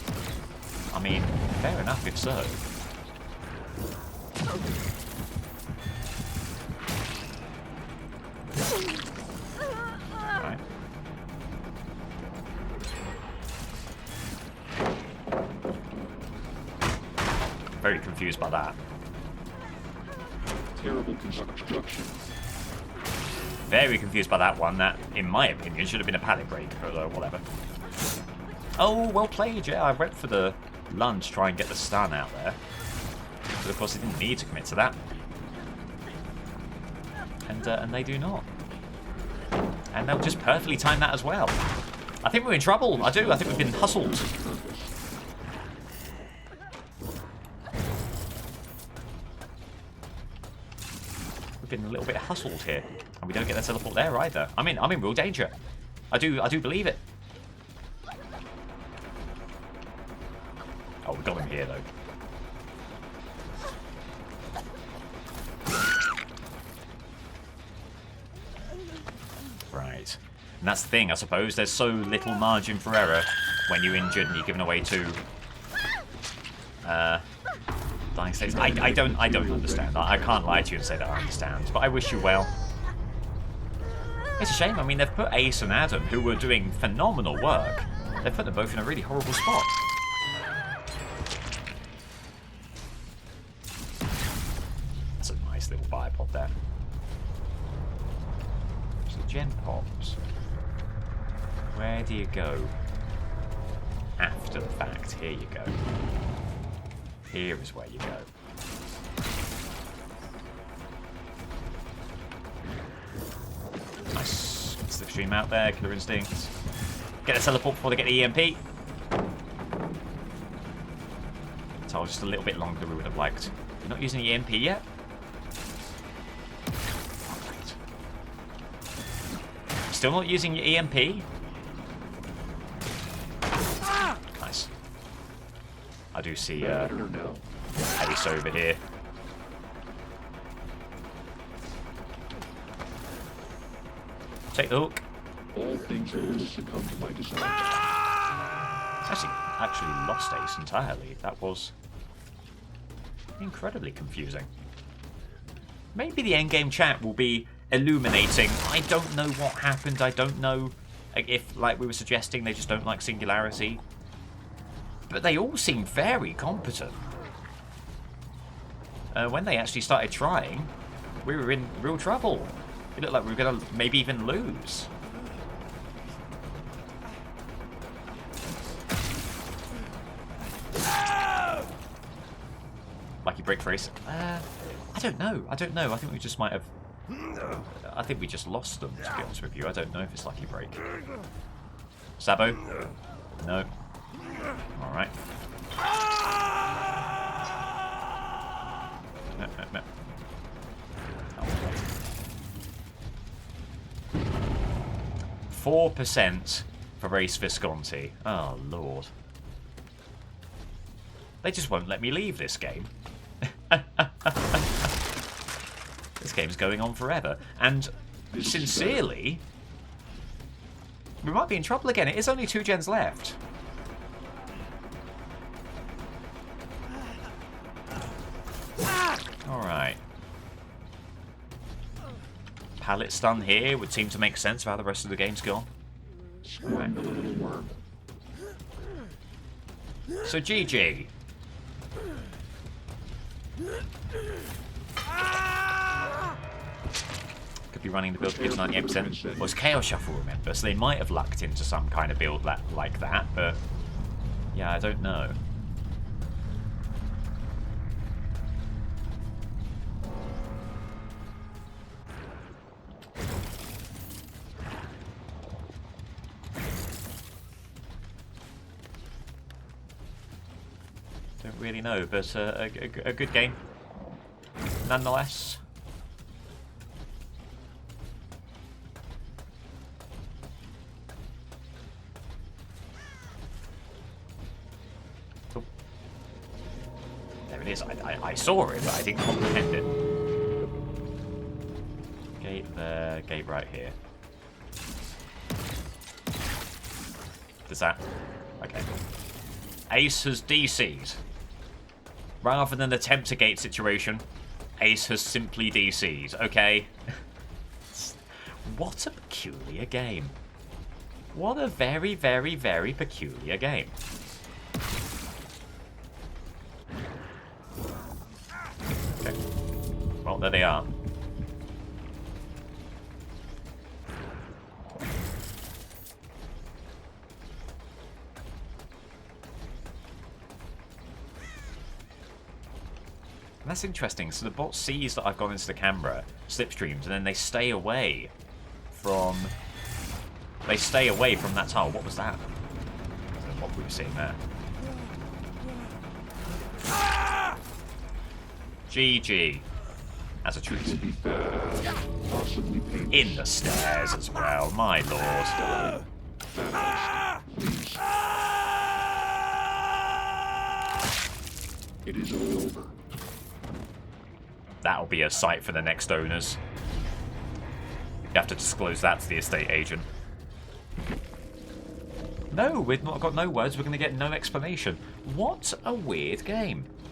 I mean, fair enough if so. Right. Very confused by that. Terrible construction. Very confused by that one. That, in my opinion, should have been a pallet break, but whatever. Oh, well played, yeah. I went for the lunge to try and get the stun out there. But of course, they didn't need to commit to that. And they do not. And they'll just perfectly time that as well. I think we're in trouble. I do. I think we've been hustled. We've been a little bit hustled here. And we don't get the teleport there either. I'm in real danger. I do believe it. Oh, we got him here though. And that's the thing, I suppose. There's so little margin for error when you're injured and you're given away to dying states. I don't understand. I can't lie to you and say that I understand, but I wish you well. It's a shame. I mean, they've put Ace and Adam, who were doing phenomenal work, they've put them both in a really horrible spot. That's a nice little bipod there. So Gen Pops. Where do you go? After the fact. Here you go. Here is where you go. Nice. Slipstream out there. Killer Instinct. Get a teleport before they get the EMP. So just a little bit longer than we would have liked. You're not using the EMP yet? Right. Still not using your EMP? Nice. I do see Ace over here. Take the hook. All things will succumb to my desire. Actually lost Ace entirely. That was incredibly confusing. Maybe the endgame chat will be illuminating. I don't know what happened. I don't know if, like we were suggesting, they just don't like Singularity. But they all seem very competent. When they actually started trying, we were in real trouble. It looked like we were going to maybe even lose. Lucky break for Ace. I don't know. I think we just might have... I think we just lost them, to be honest with you. I don't know if it's lucky break. Sabo? No. Alright. No. 4% for Ace Visconti. Oh, Lord. They just won't let me leave this game. This game's going on forever. And sincerely, we might be in trouble again. It is only 2 gens left. Alright. Pallet stun here would seem to make sense for how the rest of the game's gone. Right. So GG. Could be running the build that gives 98%. Was Chaos Shuffle, remember? So they might have lucked into some kind of build like that, but yeah, I don't know. Don't really know, but a good game nonetheless. Oh. There it is. I saw it, but I didn't comprehend it. Gate there, gate right here. Does that... Okay. Ace has DC'd. Rather than attempt a gate situation, Ace has simply DC'd. Okay. What a peculiar game. What a very, very, very peculiar game. Okay. Well, there they are. That's interesting. So the bot sees that I've gone into the camera, slipstreams, and then they stay away from... They stay away from that tile. What was that? I don't know what we were seeing there. GG. As a treat. In the stairs as well, my lord. It is all over. That'll be a sight for the next owners. You have to disclose that to the estate agent. No, we've not got no words. We're going to get no explanation. What a weird game.